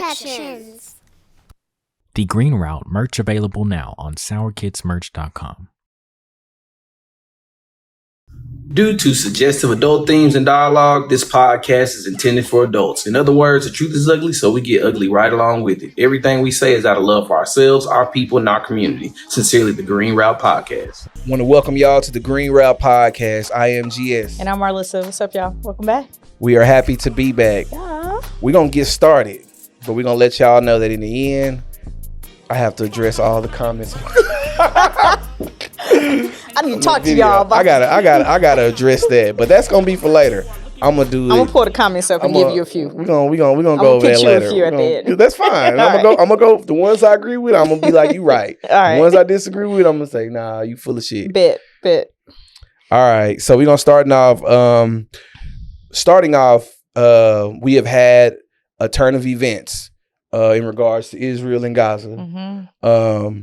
Protections. The Green Route merch available now on sourkidsmerch.com. Due to suggestive adult themes and dialogue, this podcast is intended for adults. In other words, the truth is ugly, so we get ugly right along with it. Everything we say is out of love for ourselves, our people, and our community. Sincerely, the Green Route Podcast. I want to welcome y'all to the Green Route Podcast. I am GS. And I'm Marlissa. What's up, y'all? Welcome back. We are happy to be back. Yeah. We're going to get started, but we're going to let y'all know that in the end, I have to address all the comments. I need to talk to y'all about I gotta address that, but that's gonna be for later. I'm gonna pull the comments up and give you a few. We're gonna go over that later. A few at the end. That's fine. I'm gonna go. The ones I agree with, I'm gonna be like, you right. All right. The ones I disagree with, I'm gonna say, nah, you full of shit. Bit. All right. So we're gonna start off. We have had a turn of events in regards to Israel and Gaza. Mm-hmm.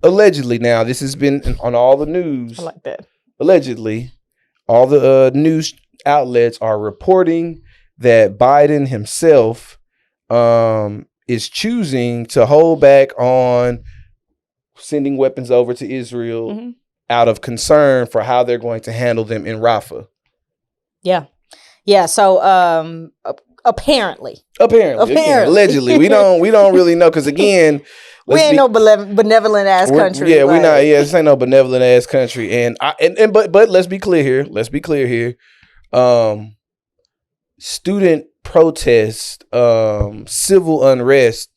Allegedly, now this has been on all the news. I like that. Allegedly, all the news outlets are reporting that Biden himself is choosing to hold back on sending weapons over to Israel out of concern for how they're going to handle them in Rafah. Yeah. So apparently, again, allegedly, we don't really know because again. We ain't no benevolent ass country. Yeah, we're not. Yeah, this ain't no benevolent ass country. But let's be clear here. Student protests, civil unrest,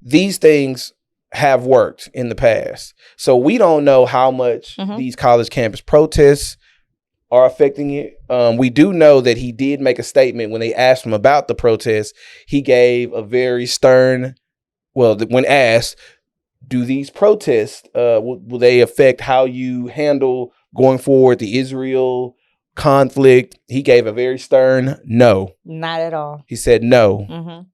these things have worked in the past. So we don't know how much these college campus protests are affecting it. We do know that he did make a statement when they asked him about the protests. He gave a very stern. Well, when asked, do these protests, will they affect how you handle going forward the Israel conflict? He gave a very stern no. Not at all. He said no. Mm-hmm.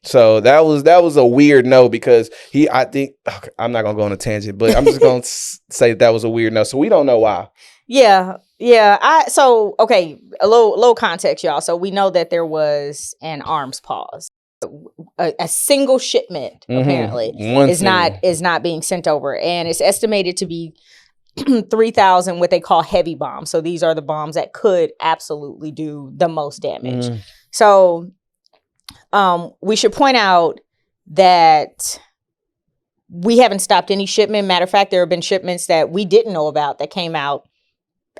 So that was a weird no because I'm not going to go on a tangent, but I'm just going to say that was a weird no. So we don't know why. Yeah. Okay, a little context, y'all. So we know that there was an arms pause. A single shipment apparently is not being sent over, and it's estimated to be 3,000 what they call heavy bombs. So these are the bombs that could absolutely do the most damage. So we should point out that we haven't stopped any shipment. Matter of fact, there have been shipments that we didn't know about that came out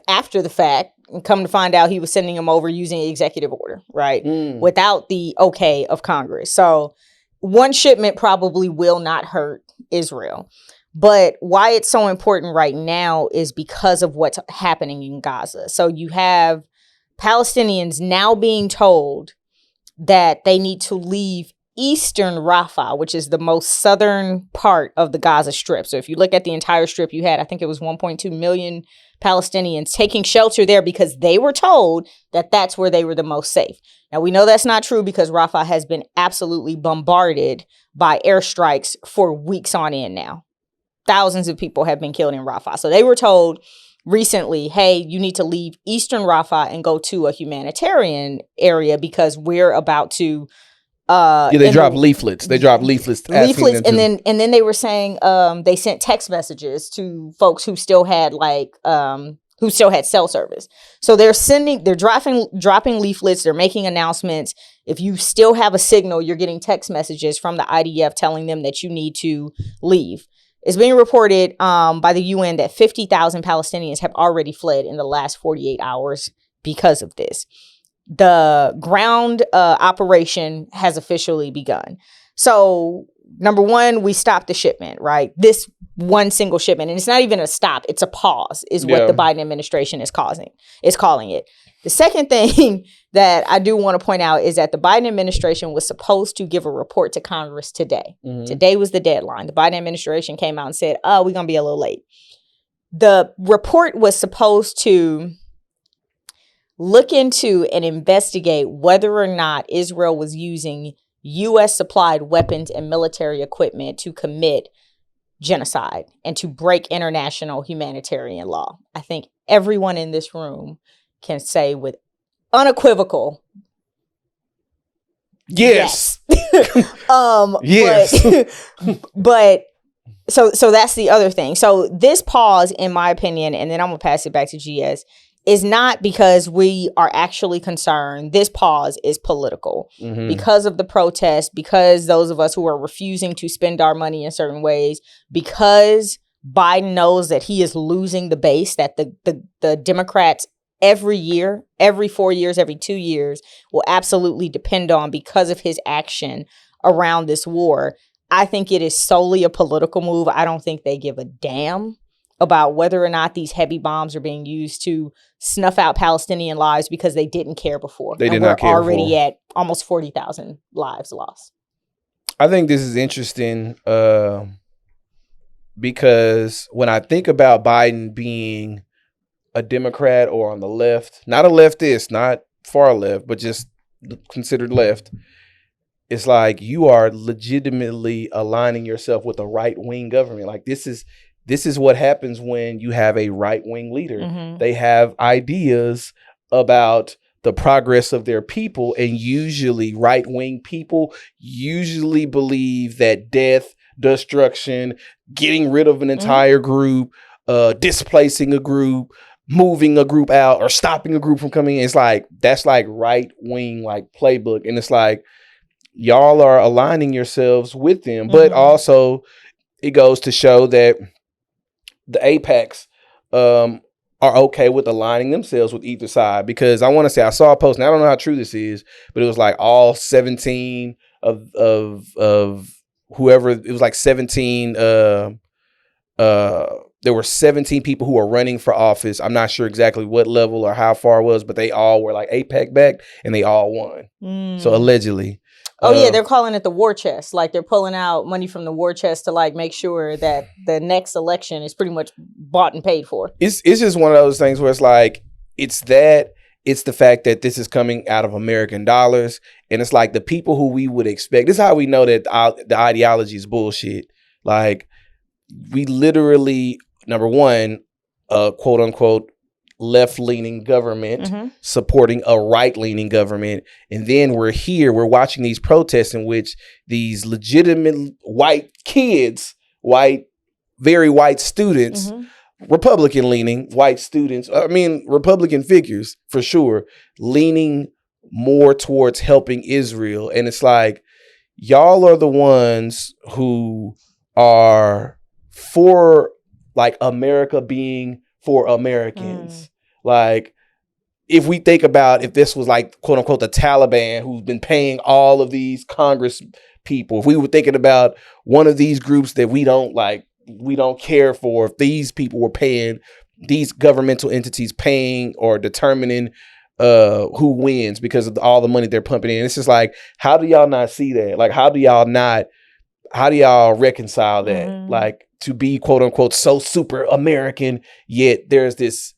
after the fact. And come to find out, he was sending them over using executive order, right? Without the okay of Congress. So one shipment probably will not hurt Israel. But why it's so important right now is because of what's happening in Gaza. So you have Palestinians now being told that they need to leave eastern Rafah, which is the most southern part of the Gaza Strip. So if you look at the entire strip, you had, I think it was 1.2 million Palestinians taking shelter there because they were told that that's where they were the most safe. Now, we know that's not true because Rafah has been absolutely bombarded by airstrikes for weeks on end now. Thousands of people have been killed in Rafah. So they were told recently, hey, you need to leave eastern Rafah and go to a humanitarian area because we're about to they dropped leaflets. They dropped leaflets, and then they were saying they sent text messages to folks who still had cell service. So they're dropping leaflets. They're making announcements. If you still have a signal, you're getting text messages from the IDF telling them that you need to leave. It's being reported by the UN that 50,000 Palestinians have already fled in the last 48 hours because of this. The ground operation has officially begun. So, number one, we stopped the shipment, right? This one single shipment, and it's not even a stop, it's a pause, is what the Biden administration is calling it. The second thing that I do want to point out is that the Biden administration was supposed to give a report to Congress today. Today was the deadline. The Biden administration came out and said, we're going to be a little late. The report was supposed to look into and investigate whether or not Israel was using U.S. supplied weapons and military equipment to commit genocide and to break international humanitarian law. I think everyone in this room can say with unequivocal yes. Yes. but so that's the other thing. So this pause, in my opinion, and then I'm gonna pass it back to GS, is not because we are actually concerned. This pause is political because of the protest, because those of us who are refusing to spend our money in certain ways, because Biden knows that he is losing the base that the Democrats every year, every 4 years, every 2 years will absolutely depend on because of his action around this war. I think it is solely a political move. I don't think they give a damn about whether or not these heavy bombs are being used to snuff out Palestinian lives because they didn't care before. They did not care before. We're already at almost 40,000 lives lost. I think this is interesting because when I think about Biden being a Democrat or on the left, not a leftist, not far left, but just considered left, it's like you are legitimately aligning yourself with a right-wing government. Like this is what happens when you have a right-wing leader. They have ideas about the progress of their people, and usually right-wing people usually believe that death, destruction, getting rid of an entire group, displacing a group, moving a group out, or stopping a group from coming in. It's like, that's like right-wing, like playbook. And it's like, y'all are aligning yourselves with them. But also it goes to show that the Apex are okay with aligning themselves with either side, because I want to say I saw a post, and I don't know how true this is, but it was like all 17 of whoever, it was like 17 there were 17 people who were running for office. I'm not sure exactly what level or how far it was, but they all were like APEC backed and they all won. So allegedly. Oh yeah, they're calling it the war chest. Like they're pulling out money from the war chest to like make sure that the next election is pretty much bought and paid for. It's just one of those things where it's like, it's the fact that this is coming out of American dollars. And it's like the people who we would expect. This is how we know that the ideology is bullshit. Like we literally, number one, quote unquote, left-leaning government supporting a right-leaning government. And then we're watching these protests in which these legitimate white kids, very white students, Republican-leaning white students, Republican figures for sure, leaning more towards helping Israel. And it's like, y'all are the ones who are for like America being for Americans. Like, if we think about if this was like, quote unquote, the Taliban who's been paying all of these Congress people, if we were thinking about one of these groups that we don't care for, if these people were paying, these governmental entities paying or determining who wins because of all the money they're pumping in. It's just like, how do y'all not see that? Like, how do y'all reconcile that? Like, to be quote unquote so super American, yet there's this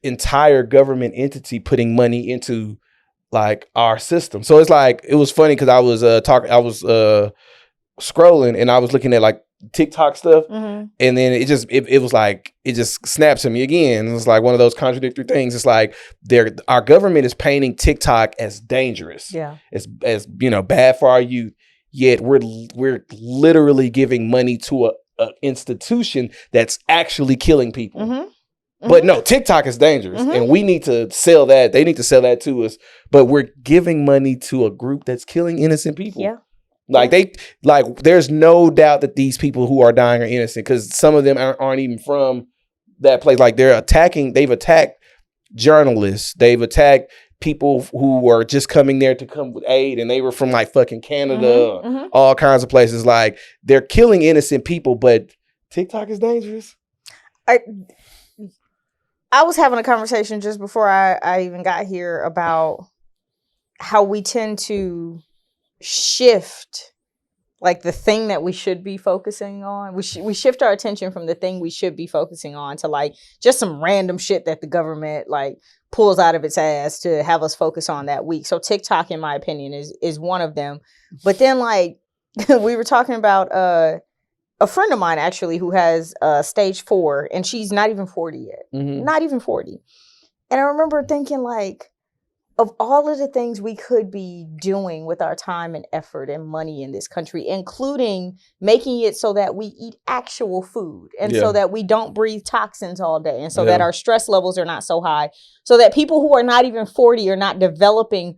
entire government entity putting money into like our system. So it's like, it was funny because I was scrolling and I was looking at like TikTok stuff, and then it was like, it just snaps at me again. It was like one of those contradictory things. It's like our government is painting TikTok as dangerous, as bad for our youth. Yet we're literally giving money to a institution that's actually killing people. But no, TikTok is dangerous, and we need to sell that. They need to sell that to us. But we're giving money to a group that's killing innocent people. There's no doubt that these people who are dying are innocent, because some of them aren't even from that place. Like they've attacked journalists. They've attacked people who were just coming there to come with aid, and they were from like fucking Canada, all kinds of places. Like, they're killing innocent people, but TikTok is dangerous. I was having a conversation just before I even got here about how we tend to shift like the thing that we should be focusing on. We shift our attention from the thing we should be focusing on to like just some random shit that the government like pulls out of its ass to have us focus on that week. So TikTok, in my opinion, is one of them. But then like we were talking about a friend of mine actually who has stage 4, and she's not even 40 yet. Not even 40. And I remember thinking like, of all of the things we could be doing with our time and effort and money in this country, including making it so that we eat actual food and so that we don't breathe toxins all day and so that our stress levels are not so high, so that people who are not even 40 are not developing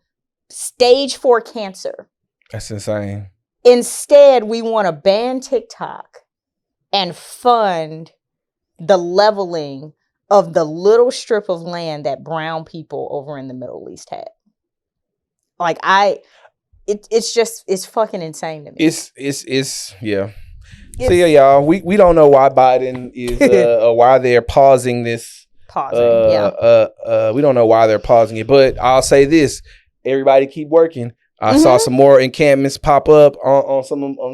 stage 4 cancer. That's insane. Instead, we want to ban TikTok and fund the leveling of the little strip of land that brown people over in the Middle East had. Like it's fucking insane to me. It's yeah. So yeah, y'all, we don't know why Biden is why they're pausing this. We don't know why they're pausing it, but I'll say this: everybody keep working. I saw some more encampments pop up on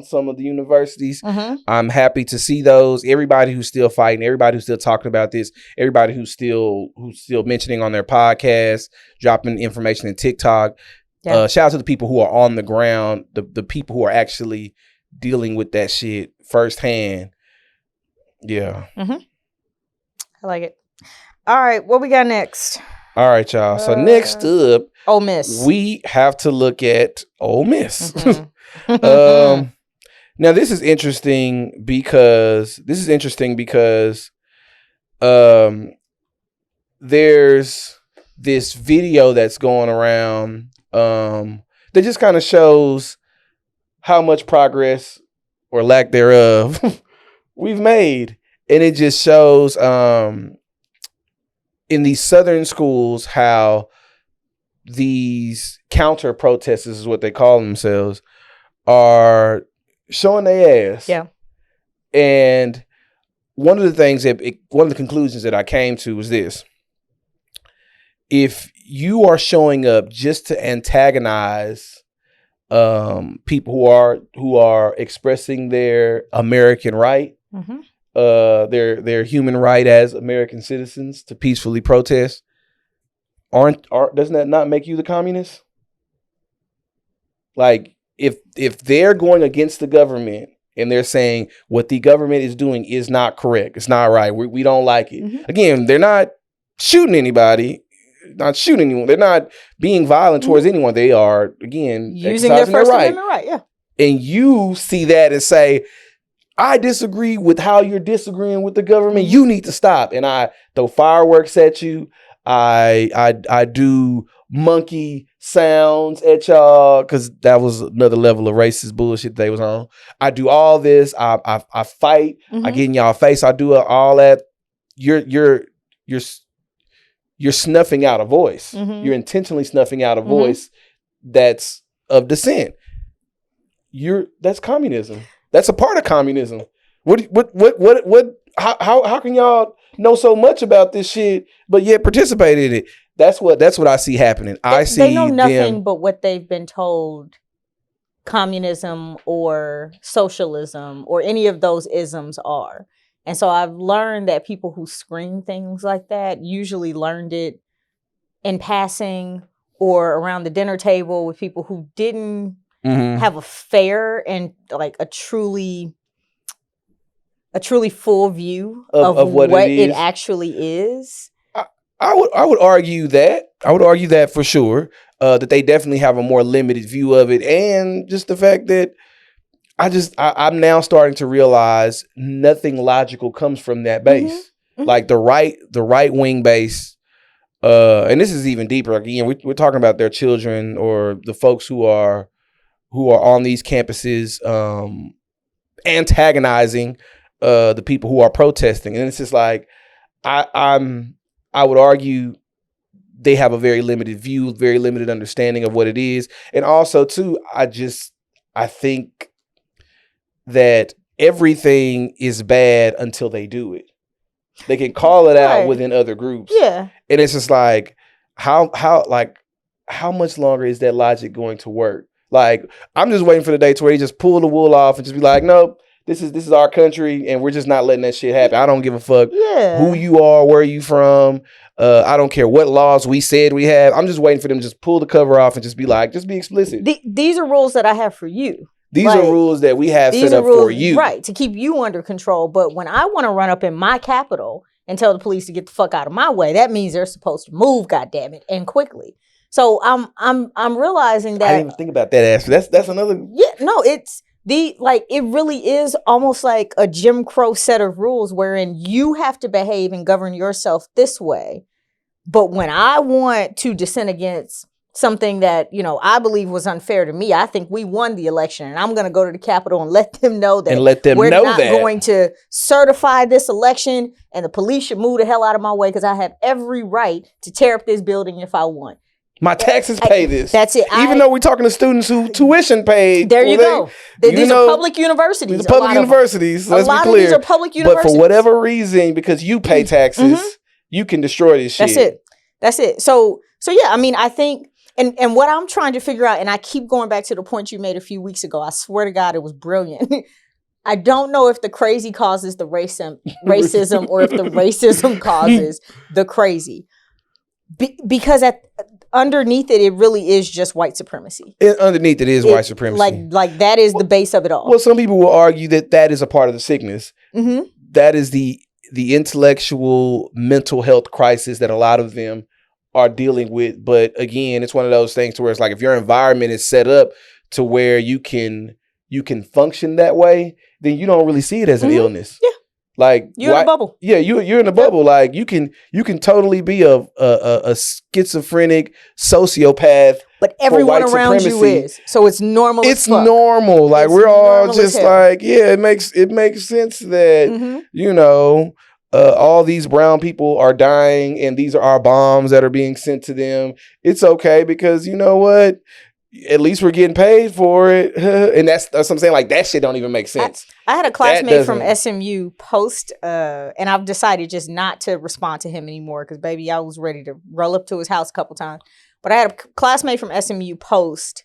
some of the universities. I'm happy to see those. Everybody who's still fighting, everybody who's still talking about this, everybody who's still mentioning on their podcast, dropping information in TikTok. Shout out to the people who are on the ground, the people who are actually dealing with that shit firsthand. Yeah. I like it. All right, what we got next? All right, y'all. So next up, Ole Miss. We have to look at Ole Miss. Now this is interesting because there's this video that's going around that just kind of shows how much progress or lack thereof we've made, and it just shows in these southern schools how these counter protesters is what they call themselves are showing their ass. Yeah. And one of the conclusions that I came to was this: if you are showing up just to antagonize people who are expressing their American right, their human right as American citizens to peacefully protest, doesn't that not make you the communist? Like, if they're going against the government and they're saying what the government is doing is not correct, it's not right, we don't like it. Again, they're not shooting anybody, not shooting anyone. They're not being violent towards anyone. They are, again, using their First Amendment right. Yeah. And you see that and say, I disagree with how you're disagreeing with the government. You need to stop. And I throw fireworks at you. I do monkey sounds at y'all because that was another level of racist bullshit they was on. I do all this. I fight. I get in y'all face. I do all that. You're snuffing out a voice. You're intentionally snuffing out a voice that's of dissent. That's communism. That's a part of communism. How can y'all know so much about this shit but yet participate in it? That's what I see happening. They know nothing but what they've been told communism or socialism or any of those isms are. And so I've learned that people who scream things like that usually learned it in passing or around the dinner table with people who didn't have a fair and like a truly full view of what it actually is. I would argue that for sure, that they definitely have a more limited view of it, and just the fact that I'm now starting to realize nothing logical comes from that base. Like the right wing base, and this is even deeper. Again, we're talking about their children or the folks who are on these campuses antagonizing the people who are protesting, and it's just like I would argue they have a very limited view, very limited understanding of what it is, and also too, I think that everything is bad until they do it. They can call it out within other groups. Yeah. And it's just like, how much longer is that logic going to work? Like, I'm just waiting for the day to where you just pull the wool off and just be like, nope, this is our country and we're just not letting that shit happen. I don't give a fuck who you are, where you from. I don't care what laws we said we have. I'm just waiting for them to just pull the cover off and just be like, just be explicit. These are rules that I have for you. These are rules that we have set up for you. Right, to keep you under control. But when I want to run up in my Capitol and tell the police to get the fuck out of my way, that means they're supposed to move, goddammit, and quickly. So I'm realizing that I didn't even think about that aspect. That's another. Yeah, no, it's it really is almost like a Jim Crow set of rules wherein you have to behave and govern yourself this way. But when I want to dissent against something that, I believe was unfair to me, I think we won the election, and I'm going to go to the Capitol and let them know that we're not going to certify this election, and the police should move the hell out of my way because I have every right to tear up this building if I want. My taxes pay this. That's it. Even though we're talking to students who tuition paid. There you go. These are public universities. These are public universities. Let's be clear. A lot of these are public universities. But for whatever reason, because you pay taxes, you can destroy this shit. That's it. So yeah, I mean, I think, and what I'm trying to figure out, and I keep going back to the point you made a few weeks ago. I swear to God, it was brilliant. I don't know if the crazy causes the racism or if the racism causes the crazy. Because underneath it really is just white supremacy. Underneath it is white supremacy. Like that is the base of it all. Well, some people will argue that is a part of the sickness. Mm-hmm. That is the intellectual mental health crisis that a lot of them are dealing with. But again, it's one of those things to where it's like if your environment is set up to where you can function that way, then you don't really see it as an illness. Yeah. Like you're in a bubble. Yeah, you're in a bubble. Like you can totally be a schizophrenic sociopath. But everyone around you is. So it's normal. It's normal. Like we're all just like, yeah, it makes sense that all these brown people are dying and these are our bombs that are being sent to them. It's okay because you know what? At least we're getting paid for it. And that's what I'm saying. Like that shit don't even make sense. I had a classmate from SMU post, and I've decided just not to respond to him anymore because baby, I was ready to roll up to his house a couple times. But I had a classmate from SMU post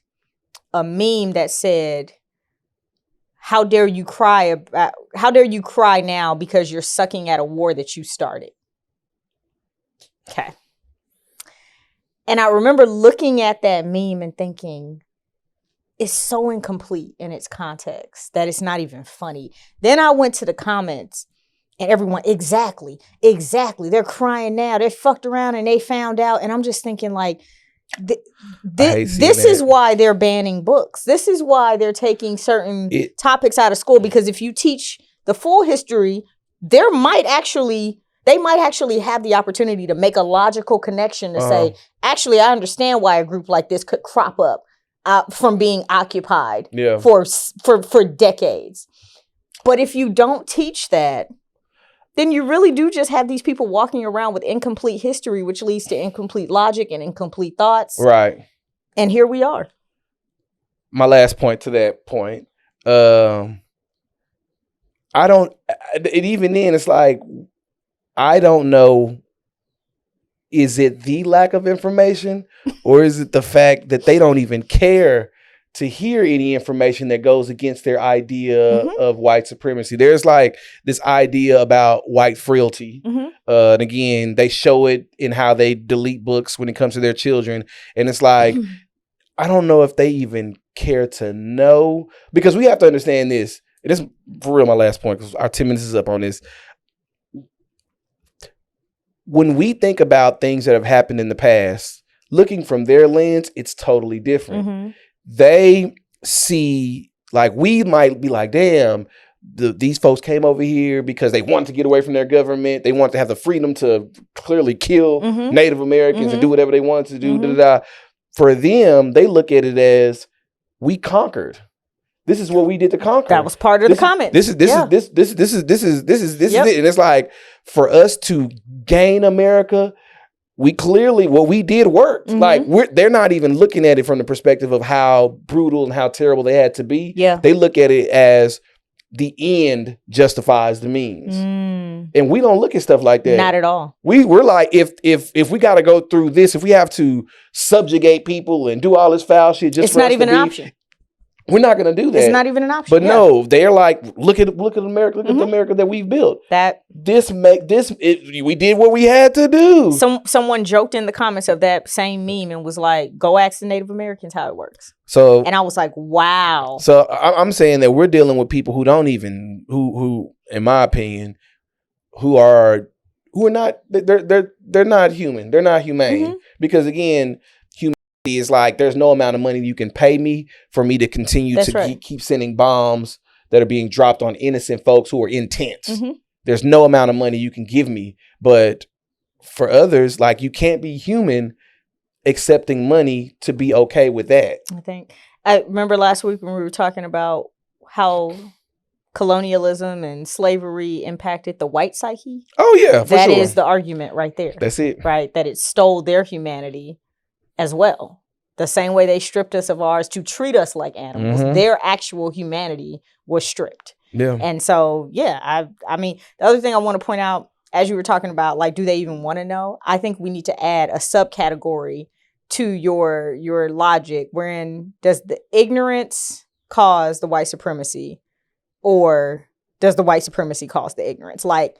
a meme that said, how dare you cry now because you're sucking at a war that you started? Okay. And I remember looking at that meme and thinking, it's so incomplete in its context that it's not even funny. Then I went to the comments and everyone, exactly. They're crying now. They fucked around and they found out. And I'm just thinking like, this is why they're banning books. This is why they're taking certain topics out of school. Because if you teach the full history, they might actually have the opportunity to make a logical connection to say, actually, I understand why a group like this could crop up from being occupied for decades. But if you don't teach that, then you really do just have these people walking around with incomplete history, which leads to incomplete logic and incomplete thoughts. Right. And here we are. My last point to that point. Even then, it's like, I don't know, is it the lack of information or is it the fact that they don't even care to hear any information that goes against their idea of white supremacy? There's like this idea about white frailty. And again, they show it in how they delete books when it comes to their children. And it's like, I don't know if they even care to know, because we have to understand this. It is for real my last point because our 10 minutes is up on this. When we think about things that have happened in the past, looking from their lens, it's totally different. They see, like, we might be like, damn, these folks came over here because they wanted to get away from their government. They wanted to have the freedom to clearly kill Native Americans and do whatever they wanted to do. For them, they look at it as, we conquered. This is what we did to conquer. That was part of the comment. This is it. And it's like, for us to gain America, we clearly, what we did worked. Like they're not even looking at it from the perspective of how brutal and how terrible they had to be. Yeah. They look at it as the end justifies the means. And we don't look at stuff like that. Not at all. We're like, if we got to go through this, if we have to subjugate people and do all this foul shit just for us to be, it's not even an option. We're not going to do that. It's not even an option. But no, they're like, look at America. Look at the America that we've built. We did what we had to do. Someone joked in the comments of that same meme and was like, go ask the Native Americans how it works. And I was like, wow. So I'm saying that we're dealing with people who don't even, who in my opinion, who are not, they're not human. They're not humane. Because again, is like there's no amount of money you can pay me for me to continue to keep sending bombs that are being dropped on innocent folks who are in tents. Mm-hmm. There's no amount of money you can give me. But for others, like, you can't be human accepting money to be okay with that. I remember last week when we were talking about how colonialism and slavery impacted the white psyche. Oh yeah, that is the argument right there. That's it. Right, that it stole their humanity as well. The same way they stripped us of ours to treat us like animals, their actual humanity was stripped. Yeah. And so, yeah, I mean, the other thing I want to point out, as you were talking about, like, do they even want to know? I think we need to add a subcategory to your logic, wherein does the ignorance cause the white supremacy, or does the white supremacy cause the ignorance? Like,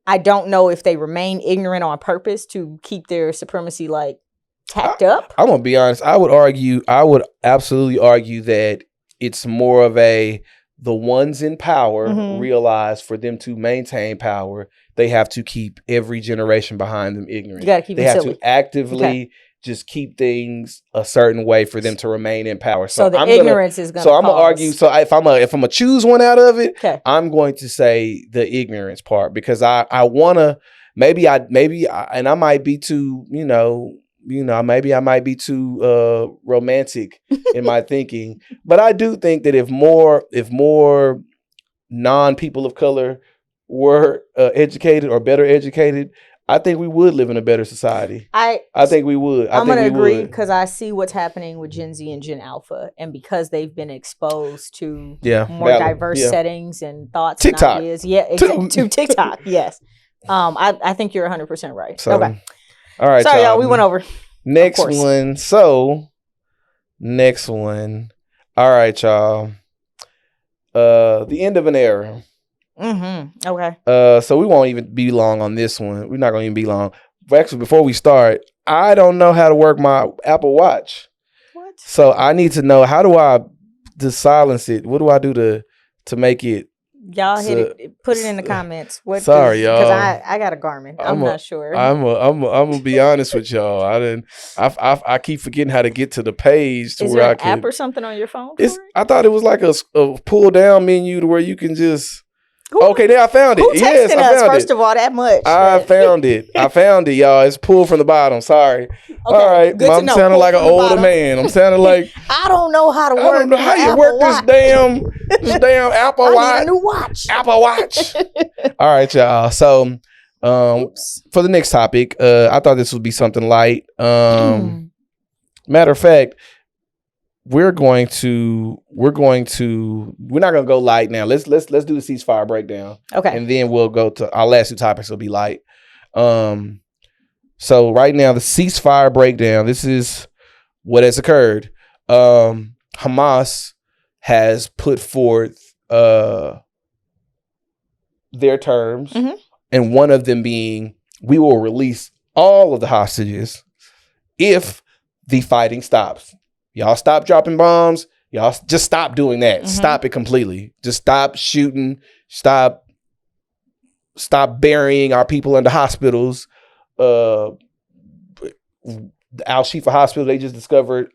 I don't know if they remain ignorant on purpose to keep their supremacy, like, tacked up. I'm gonna be honest. I would absolutely argue that it's more of the ones in power realize for them to maintain power, they have to keep every generation behind them ignorant. You gotta keep they them have silly. To actively just keep things a certain way for them to remain in power. So the ignorance is gonna. So I'm gonna argue. So if I'm gonna choose one out of it, okay, I'm going to say the ignorance part, because I wanna maybe and I might be too maybe I might be too romantic in my thinking, but I do think that if more non-people of color were educated or better educated, I think we would live in a better society. I think we would. I'm going to agree, because I see what's happening with Gen Z and Gen Alpha, and because they've been exposed to more diverse settings and thoughts TikTok. and ideas. Yeah, exactly. To TikTok, yes. I think you're 100% right. So, okay. All right, sorry, y'all. We went over. Next one. So, next one. All right, y'all. The end of an era. Okay. So we won't even be long on this one. We're not going to even be long. But actually, before we start, I don't know how to work my Apple Watch. What? So I need to know, how do I silence it? What do I do to make it? Y'all hit it. Put it in the comments. Sorry, y'all. Because I got a Garmin. I'm not sure. I'm gonna be honest with y'all. I keep forgetting how to get to the page to Is where there I an can. app or something on your phone? I thought it was like a pull down menu to where you can just. Okay, there I found it. Who yes, texting I found us, it. first of all, that much? I found it. I found it, y'all. It's pulled from the bottom. Sorry. Okay, all right, I'm sounding like an older man. I'm sounding like I don't know how to work. I don't know how you work this damn Apple Watch. I need a new watch. Apple Watch. All right, y'all. So, for the next topic, I thought this would be something light. Matter of fact, we're not going to go light now. Let's do the ceasefire breakdown. Okay. And then we'll go to our last two topics will be light. So right now, the ceasefire breakdown, this is what has occurred. Hamas has put forth their terms, and one of them being, we will release all of the hostages if the fighting stops. Y'all stop dropping bombs. Y'all just stop doing that. Stop it completely. Just stop shooting. Stop burying our people in the hospitals. Al Shifa Hospital, they just discovered,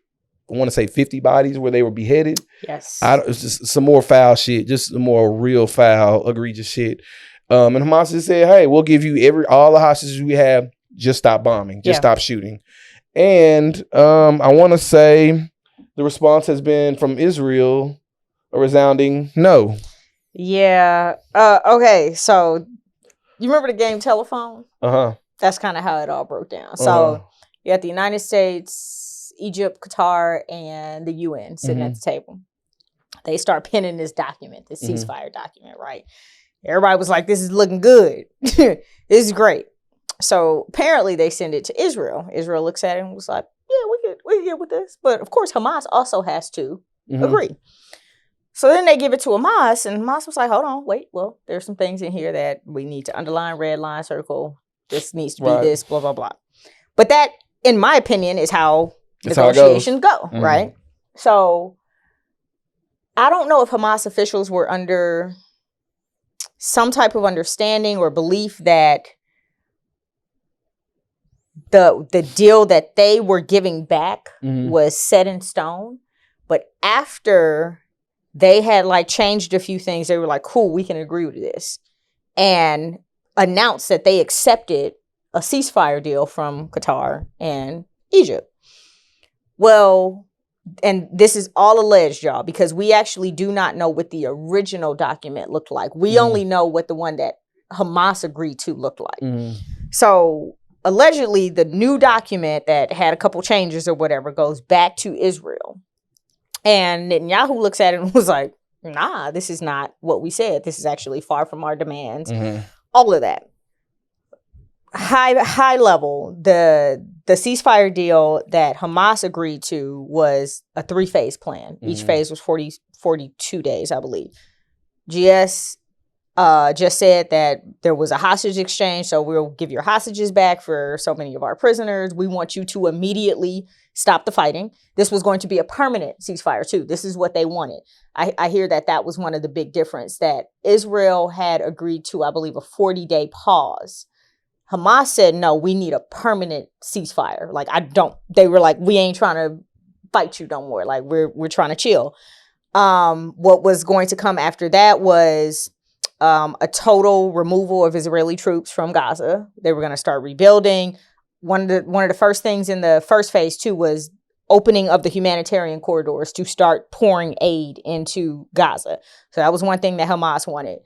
I want to say 50 bodies where they were beheaded. Yes. It's just some more foul shit. Just some more real foul, egregious shit. And Hamas just said, hey, we'll give you all the hostages we have. Just stop bombing. Just stop shooting. And I want to say the response has been from Israel a resounding no. Yeah. Okay. So you remember the game Telephone? That's kind of how it all broke down. So you had the United States, Egypt, Qatar, and the UN sitting at the table. They start penning this document, this ceasefire document, right? Everybody was like, this is looking good. This is great. So apparently they send it to Israel. Israel looks at it and was like, yeah, we can get with this. But of course, Hamas also has to agree. So then they give it to Hamas, and Hamas was like, hold on, wait. Well, there's some things in here that we need to underline, red line, circle. This needs to be this, blah, blah, blah. But that, in my opinion, is how negotiations go, right? So I don't know if Hamas officials were under some type of understanding or belief that the deal that they were giving back was set in stone. But after they had like changed a few things, they were like, cool, we can agree with this. And announced that they accepted a ceasefire deal from Qatar and Egypt. Well, and this is all alleged, y'all, because we actually do not know what the original document looked like. We only know what the one that Hamas agreed to looked like. So allegedly, the new document that had a couple changes or whatever goes back to Israel. And Netanyahu looks at it and was like, nah, this is not what we said. This is actually far from our demands. All of that. High level, the ceasefire deal that Hamas agreed to was a 3-phase plan. Each phase was 42 days, I believe. GS just said that there was a hostage exchange, so we'll give your hostages back for so many of our prisoners. We want you to immediately stop the fighting. This was going to be a permanent ceasefire too. This is what they wanted. I hear that was one of the big difference, that Israel had agreed to, I believe, a 40-day pause. Hamas said, no, we need a permanent ceasefire. Like, they were like, we ain't trying to fight you no more. Like, we're trying to chill. What was going to come after that was a total removal of Israeli troops from Gaza. They were going to start rebuilding. One of the first things in the first phase too was opening of the humanitarian corridors to start pouring aid into Gaza. So that was one thing that Hamas wanted.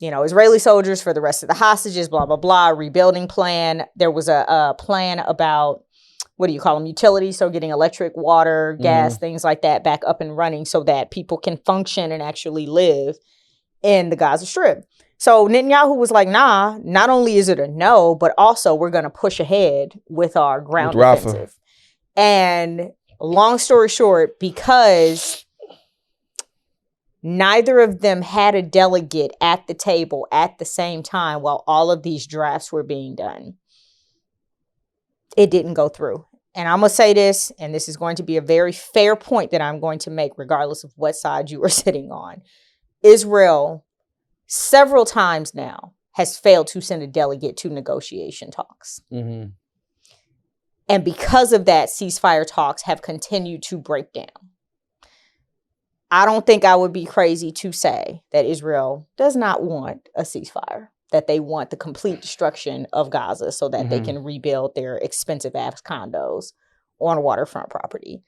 Israeli soldiers for the rest of the hostages, blah, blah, blah, rebuilding plan. There was a plan about, what do you call them, utilities, so getting electric, water, gas, things like that back up and running so that people can function and actually live in the Gaza Strip. So Netanyahu was like, nah, not only is it a no, but also we're going to push ahead with our ground offensive. And long story short, because neither of them had a delegate at the table at the same time while all of these drafts were being done, it didn't go through. And I'm going to say this, and this is going to be a very fair point that I'm going to make regardless of what side you are sitting on. Israel, several times now, has failed to send a delegate to negotiation talks. And because of that, ceasefire talks have continued to break down. I don't think I would be crazy to say that Israel does not want a ceasefire, that they want the complete destruction of Gaza so that they can rebuild their expensive ass condos on waterfront property.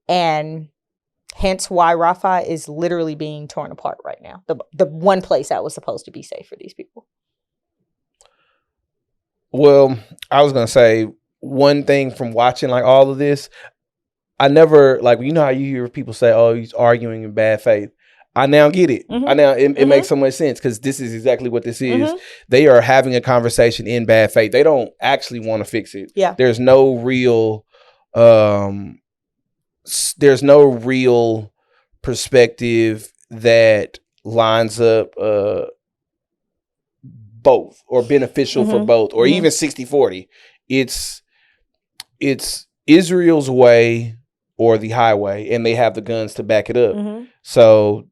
And hence why Rafah is literally being torn apart right now. The one place that was supposed to be safe for these people. Well, I was going to say one thing from watching like all of this. I never, like, you know how you hear people say, oh, he's arguing in bad faith. I now get it. It makes so much sense because this is exactly what this is. They are having a conversation in bad faith. They don't actually want to fix it. Yeah. There's no real perspective that lines up both or beneficial for both or even 60-40. It's Israel's way or the highway, and they have the guns to back it up. So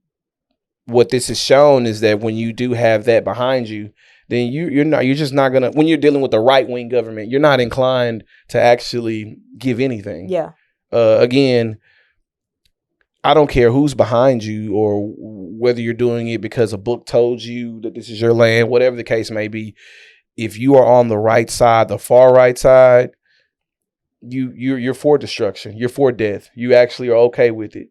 what this has shown is that when you do have that behind you, then you're just not gonna, when you're dealing with a right-wing government, you're not inclined to actually give anything. Yeah. Again, I don't care who's behind you or whether you're doing it because a book told you that this is your land, whatever the case may be. If you are on the right side, the far right side, you're for destruction. You're for death. You actually are okay with it.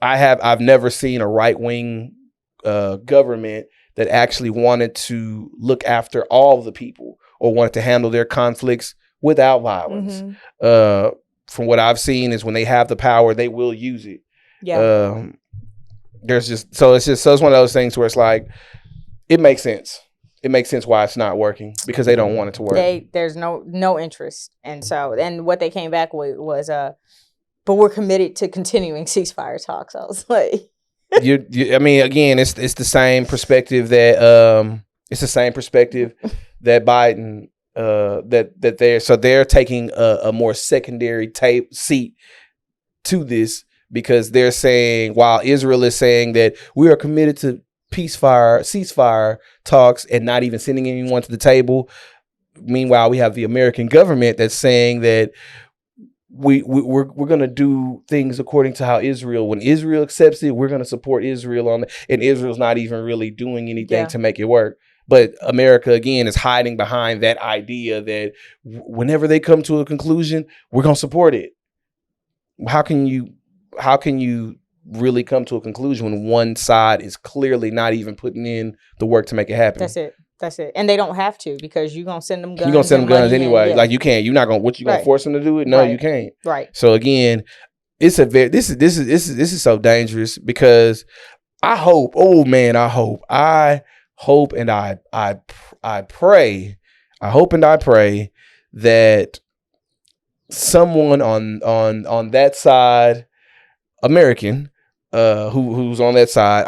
I've never seen a right wing government that actually wanted to look after all the people or wanted to handle their conflicts without violence. From what I've seen is when they have the power, they will use it. Yeah. It's one of those things where it's like, it makes sense. It makes sense why it's not working because they don't want it to work. There's no interest. And what they came back with was, but we're committed to continuing ceasefire talks. I was like, I mean, again, it's the same perspective that, Biden, that they're taking a more secondary seat to this because they're saying, while Israel is saying that we are committed to ceasefire talks and not even sending anyone to the table, meanwhile, we have the American government that's saying that we're going to do things according to how Israel, when Israel accepts it, we're going to support Israel on it. And Israel's not even really doing anything to make it work. But America, again, is hiding behind that idea that whenever they come to a conclusion, we're going to support it. How can you really come to a conclusion when one side is clearly not even putting in the work to make it happen? That's it. And they don't have to, because you're going to send them guns. You're going to send them guns anyway. Like, you can't. You're not going to, what, you going to force them to do it? No, you can't. Right. So again, it's this is so dangerous, because I hope and I pray that someone on that side, American, who's on that side,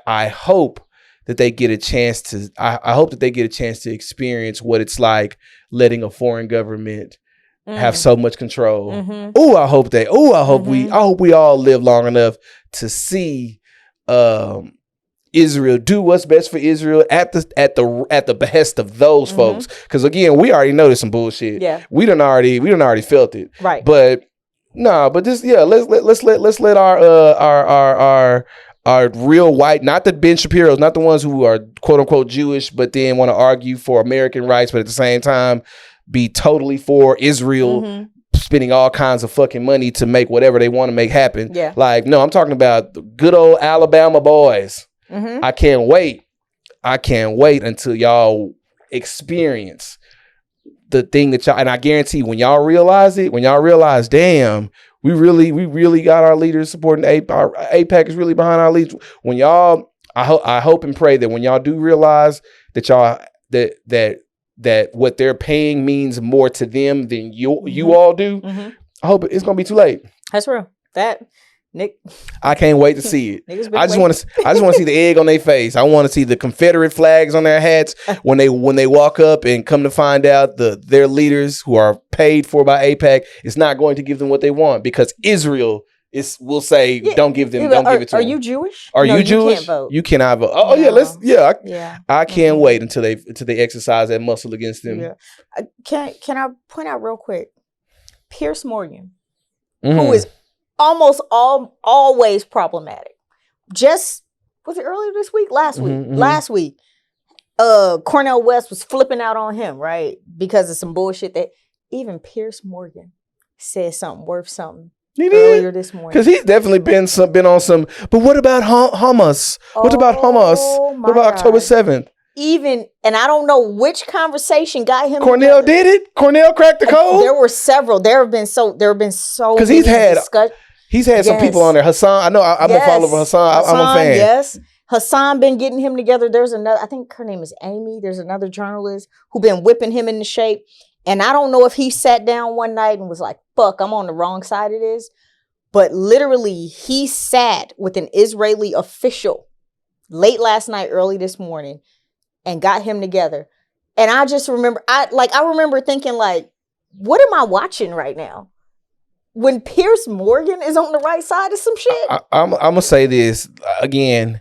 I hope that they get a chance to, I hope that they get a chance to experience what it's like letting a foreign government have so much control. I hope we all live long enough to see Israel do what's best for Israel at the behest of those folks. Because again, we already know there's some bullshit. Yeah, we done already felt it. Right. But let's let our real white, not the Ben Shapiro's, not the ones who are quote unquote Jewish, but then want to argue for American rights, but at the same time be totally for Israel, spending all kinds of fucking money to make whatever they want to make happen. Yeah. Like, no, I'm talking about the good old Alabama boys. I can't wait until y'all experience the thing that y'all, and I guarantee when y'all realize, damn, we really got our leaders supporting our AIPAC is really behind our leaders. When y'all, I hope and pray that when y'all do realize that y'all that what they're paying means more to them than you all do. I hope it's gonna be too late. That's real. Nick, I can't wait to see it. I just want to see the egg on their face. I want to see the Confederate flags on their hats when they walk up, and come to find out their leaders who are paid for by AIPAC is not going to give them what they want, because Israel will say, don't give it to them. Are you Jewish? Are you Jewish? You can't vote. You cannot vote. Oh yeah, I can't wait until they exercise that muscle against them. Yeah. Can I point out real quick, Piers Morgan, who is always problematic. Just, was it earlier this week? Last week, Cornel West was flipping out on him, right? Because of some bullshit that even Piers Morgan said something worth something earlier this morning. Because he's definitely been on some, but what about Hamas? What about Hamas? What about October 7th? And I don't know which conversation got him. Cornell did it? Cornell cracked the code? There were several. There have been so because he's had some people on there. Hassan, I know I'm a follower of Hassan. I'm a fan. Yes. Hassan been getting him together. There's another, I think her name is Amy. There's another journalist who been whipping him into shape. And I don't know if he sat down one night and was like, fuck, I'm on the wrong side of this. But literally, he sat with an Israeli official late last night, early this morning, and got him together. And I just remember, I remember thinking, like, what am I watching right now? When Piers Morgan is on the right side of some shit? I'm going to say this again.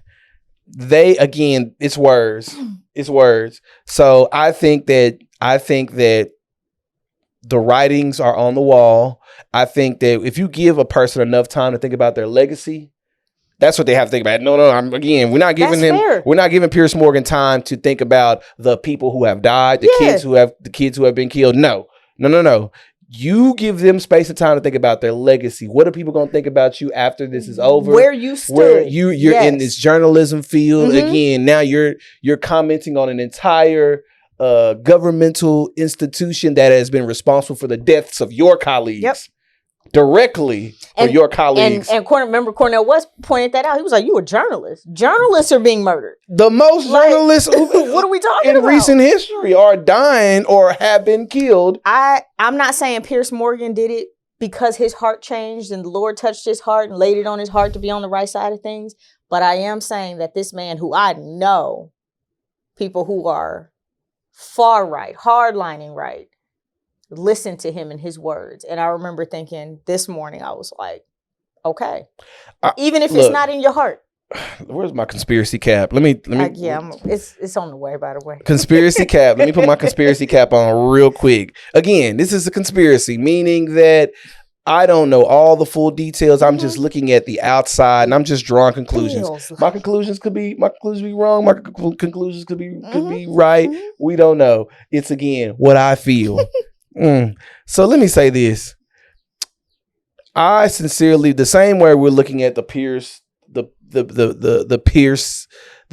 It's words. It's words. So I think that the writings are on the wall. I think that if you give a person enough time to think about their legacy, that's what they have to think about. No, we're not giving Piers Morgan time to think about the people who have died, the kids who have been killed. No. You give them space and time to think about their legacy. What are people going to think about you after this is over? Where you stood. Where you're in this journalism field. Again, now you're commenting on an entire governmental institution that has been responsible for the deaths of your colleagues. Directly for your colleagues. And remember, Cornel West pointed that out. He was like, you a journalist. Journalists are being murdered. The most journalists what are we talking about? In recent history are dying or have been killed. I'm not saying Piers Morgan did it because his heart changed and the Lord touched his heart and laid it on his heart to be on the right side of things. But I am saying that this man, who I know people who are far right, hardlining right, listen to him and his words. And I remember thinking this morning, I was like, okay, even if it's not in your heart, Where's my conspiracy cap? Let me. It's on the way, by the way. Conspiracy cap. Let me put my conspiracy cap on real quick. Again, this is a conspiracy, meaning that I don't know all the full details. I'm just looking at the outside and I'm just drawing conclusions. My conclusions could be wrong. My conclusions could be right. We don't know. It's again what I feel. So let me say this. I sincerely, the same way we're looking at the Pierces, the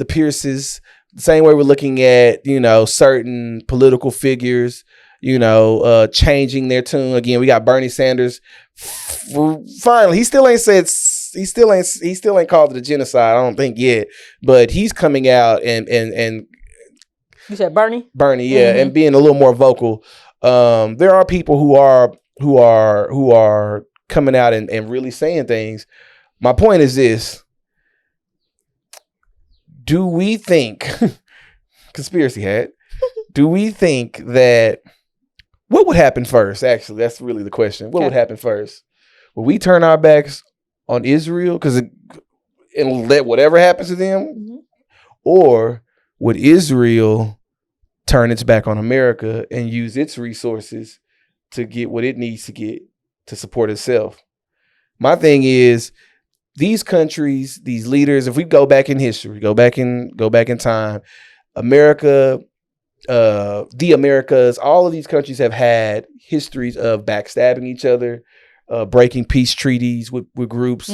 Pierces, the same way we're looking at, certain political figures, changing their tune. Again, we got Bernie Sanders. Finally, he still ain't called it a genocide, I don't think yet, but he's coming out and you said Bernie, yeah, and being a little more vocal. There are people who are coming out and really saying things. My point is this. Do we think, conspiracy hat, do we think that, what would happen first? Actually, that's really the question. What would happen first? Would we turn our backs on Israel and let whatever happens to them? Or would Israel turn its back on America and use its resources to get what it needs to get to support itself? My thing is, these countries, these leaders, if we go back in history, go back in time, America, the Americas, all of these countries have had histories of backstabbing each other, breaking peace treaties with groups,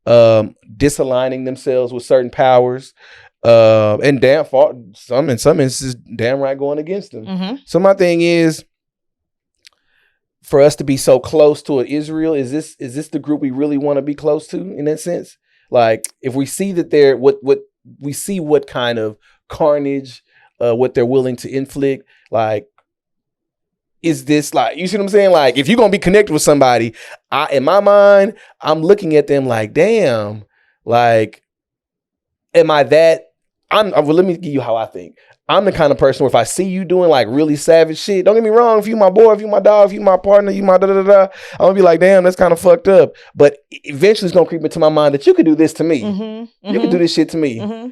disaligning themselves with certain powers, and in some instances, damn right going against them. So my thing is, for us to be so close to Israel, is this the group we really want to be close to in that sense? Like, if we see that what kind of carnage, what they're willing to inflict, like, is this like, you see what I'm saying? Like, if you're gonna be connected with somebody, in my mind, I'm looking at them like, damn, like, am I that? Well, let me give you how I think. I'm the kind of person where if I see you doing like really savage shit, don't get me wrong, if you my boy, if you my dog, if you my partner, you my da-da-da-da, I'm gonna be like, damn, that's kind of fucked up. But eventually it's gonna creep into my mind that you could do this to me. You could do this shit to me.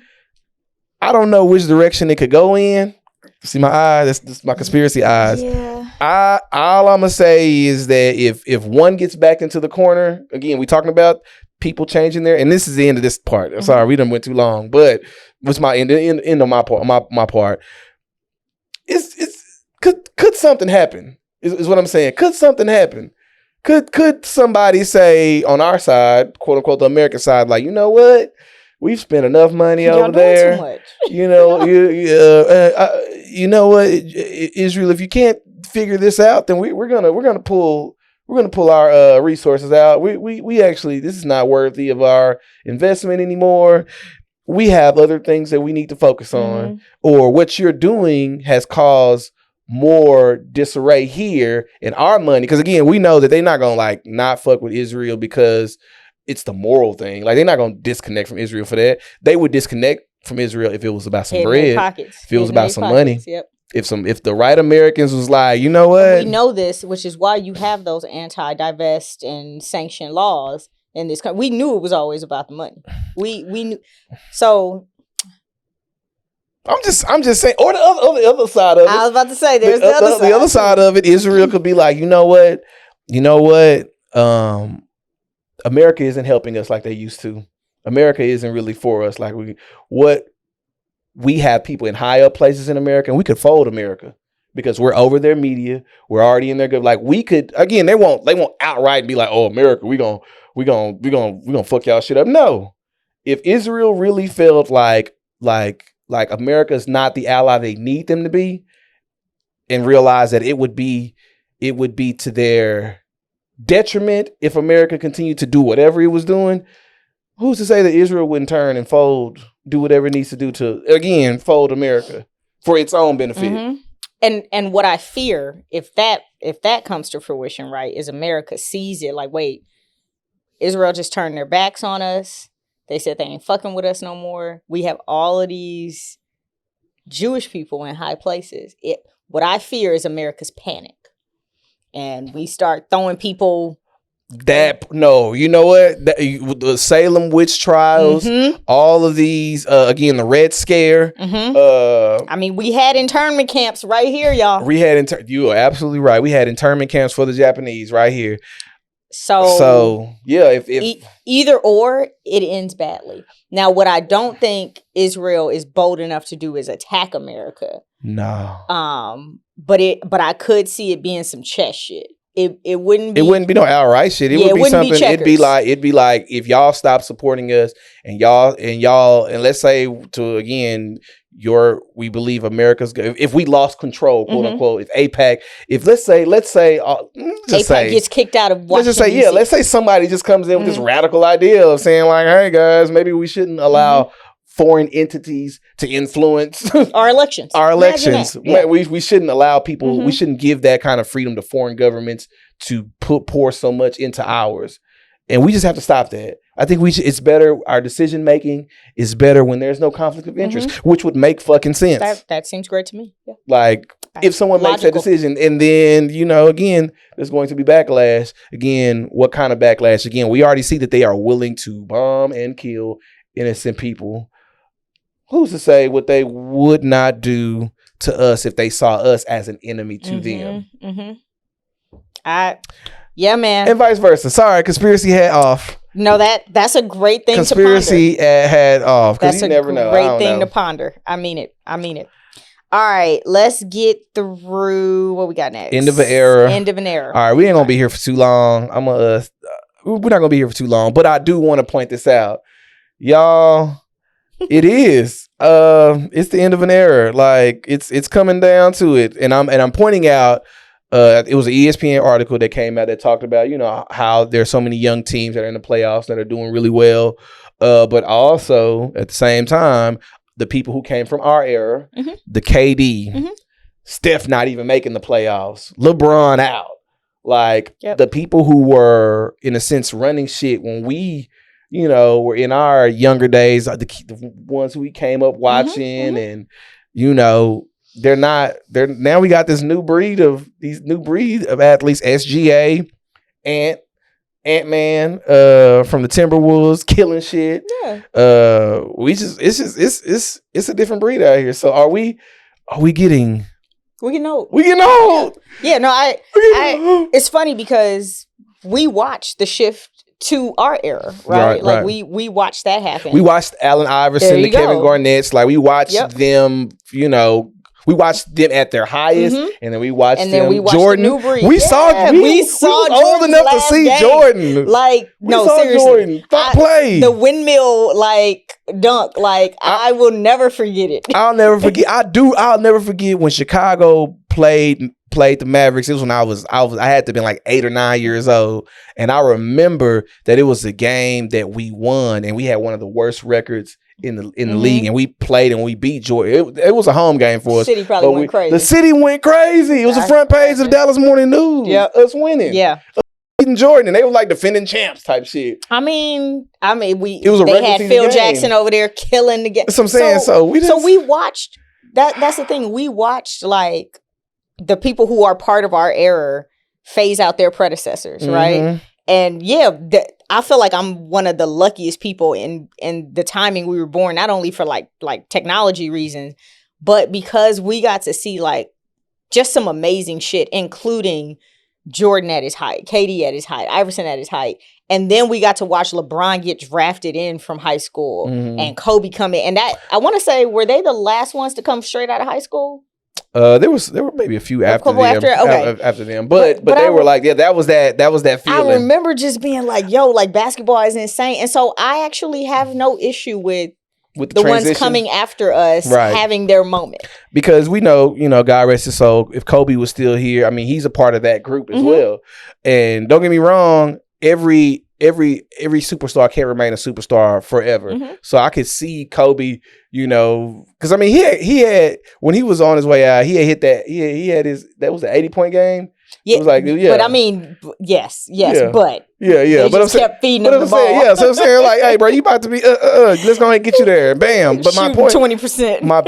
I don't know which direction it could go in. See my eyes? That's my conspiracy eyes. Yeah. All I'm gonna say is that if one gets back into the corner, again, we talking about people changing and this is the end of this part. I'm sorry, we done went too long, but what's my end of my part? My part. Could something happen? Is what I'm saying. Could something happen? Could somebody say on our side, quote unquote, the American side, like, you know what? We've spent enough money over there. Too much. You know what, Israel? If you can't figure this out, then we're gonna pull our resources out. We actually, this is not worthy of our investment anymore. We have other things that we need to focus on, or what you're doing has caused more disarray here in our money. Because again, we know that they're not gonna like not fuck with Israel because it's the moral thing. Like, they're not gonna disconnect from Israel for that. They would disconnect from Israel if it was about some bread, if it was about some money. Yep. If the right Americans was like, you know what? We know this, which is why you have those anti-divest and sanction laws in this country. We knew it was always about the money. We knew. So I'm just saying, or the other side of it. I was about to say, there's the other side. The other side of it, Israel could be like, you know what? America isn't helping us like they used to. America isn't really for us. Like we have people in high up places in America, and we could fold America because we're over their media. We're already in their good. Like, we could, again, they won't outright be like, oh, America, we gonna fuck y'all shit up. No. If Israel really felt like America is not the ally they need them to be, and realize that it would be to their detriment if America continued to do whatever it was doing, who's to say that Israel wouldn't turn and do whatever it needs to do to, again, fold America for its own benefit? And what I fear, if that comes to fruition, right, is America sees it like, wait, Israel just turned their backs on us. They said they ain't fucking with us no more. We have all of these Jewish people in high places. What I fear is America's panic. And we start throwing people No, you know what? The Salem witch trials, all of these, again, the Red Scare. I mean, we had internment camps right here, y'all. You are absolutely right. We had internment camps for the Japanese right here. So yeah, if either or, it ends badly. Now, what I don't think Israel is bold enough to do is attack America. No. But I could see it being some chess shit. It wouldn't be. It wouldn't be no outright shit. It would be something. It'd be like if y'all stop supporting us and let's say we believe America's if we lost control, quote unquote. If let's say APAC gets kicked out of Washington. Let's say somebody just comes in with this radical idea of saying like, hey guys, maybe we shouldn't allow foreign entities to influence our elections. Yeah. We shouldn't allow people. We shouldn't give that kind of freedom to foreign governments to pour so much into ours, and we just have to stop that. I think it's better. Our decision making is better when there's no conflict of interest, which would make fucking sense. That seems great to me. Yeah. Like if someone makes that decision, and then again, there's going to be backlash. Again, what kind of backlash? Again, we already see that they are willing to bomb and kill innocent people. Who's to say what they would not do to us if they saw us as an enemy to them? Yeah, man. And vice versa. Sorry, conspiracy hat off. No, that's a great thing conspiracy to ponder. Hat off. That's you never know. Great thing to ponder. I mean it. All right, let's get through what we got next. End of an era. All right, we ain't gonna be here for too long. We're not gonna be here for too long, but I do want to point this out, y'all. It is. It's the end of an era. Like it's coming down to it, and I'm pointing out. It was an ESPN article that came out that talked about how there's so many young teams that are in the playoffs that are doing really well, but also at the same time the people who came from our era, the KD, Steph not even making the playoffs, LeBron out, like the people who were in a sense running shit when we. Were in our younger days, the ones who we came up watching, and they're now we got this new breed of athletes, SGA, Ant-Man, from the Timberwolves, killing shit. Yeah. It's a different breed out here. So are we getting? We getting old. Yeah. No, it's funny because we watched the shift to our era, right? Like we watched that happen. We watched Allen Iverson, the Kevin Garnett's. Like we watched them, we watched them at their highest, and then we watched Jordan. The new breed. We saw old enough to see game. Jordan. Like seriously, Jordan play the windmill dunk. I will never forget it. I'll never forget. I'll never forget when Chicago played the Mavericks. It was when I had to have been like 8 or 9 years old, and I remember that it was a game that we won, and we had one of the worst records in the league, and we played and we beat Jordan. It was a home game for us. The city probably went crazy. The city went crazy. It was the front page of the Dallas Morning News. Yep. Us winning. Yeah. Beating Jordan, and they were like defending champs type shit. They had Phil Jackson over there killing the game. That's what I'm saying. So we watched that. That's the thing. We watched the people who are part of our era phase out their predecessors, right? And I feel like I'm one of the luckiest people in the timing we were born, not only for like technology reasons, but because we got to see just some amazing shit, including Jordan at his height, KD at his height, Iverson at his height. And then we got to watch LeBron get drafted in from high school and Kobe come in. And that, I want to say, were they the last ones to come straight out of high school? There were maybe a few after them, but they were that was that feeling. I remember just being like, yo, basketball is insane. And so I actually have no issue with the ones coming after us having their moment. Because we know, God rest his soul, if Kobe was still here, I mean, he's a part of that group as well. And don't get me wrong, every superstar can't remain a superstar forever. So I could see Kobe, because I mean he had when he was on his way out, he had hit that that was the 80-point game. Yeah, it was but I mean, yes, but Yeah. They But just kept feeding him I'm the saying, ball. yeah. So I'm saying, like, hey, bro, you about to be, let's go ahead and get you there. Bam. But my point, 20%. my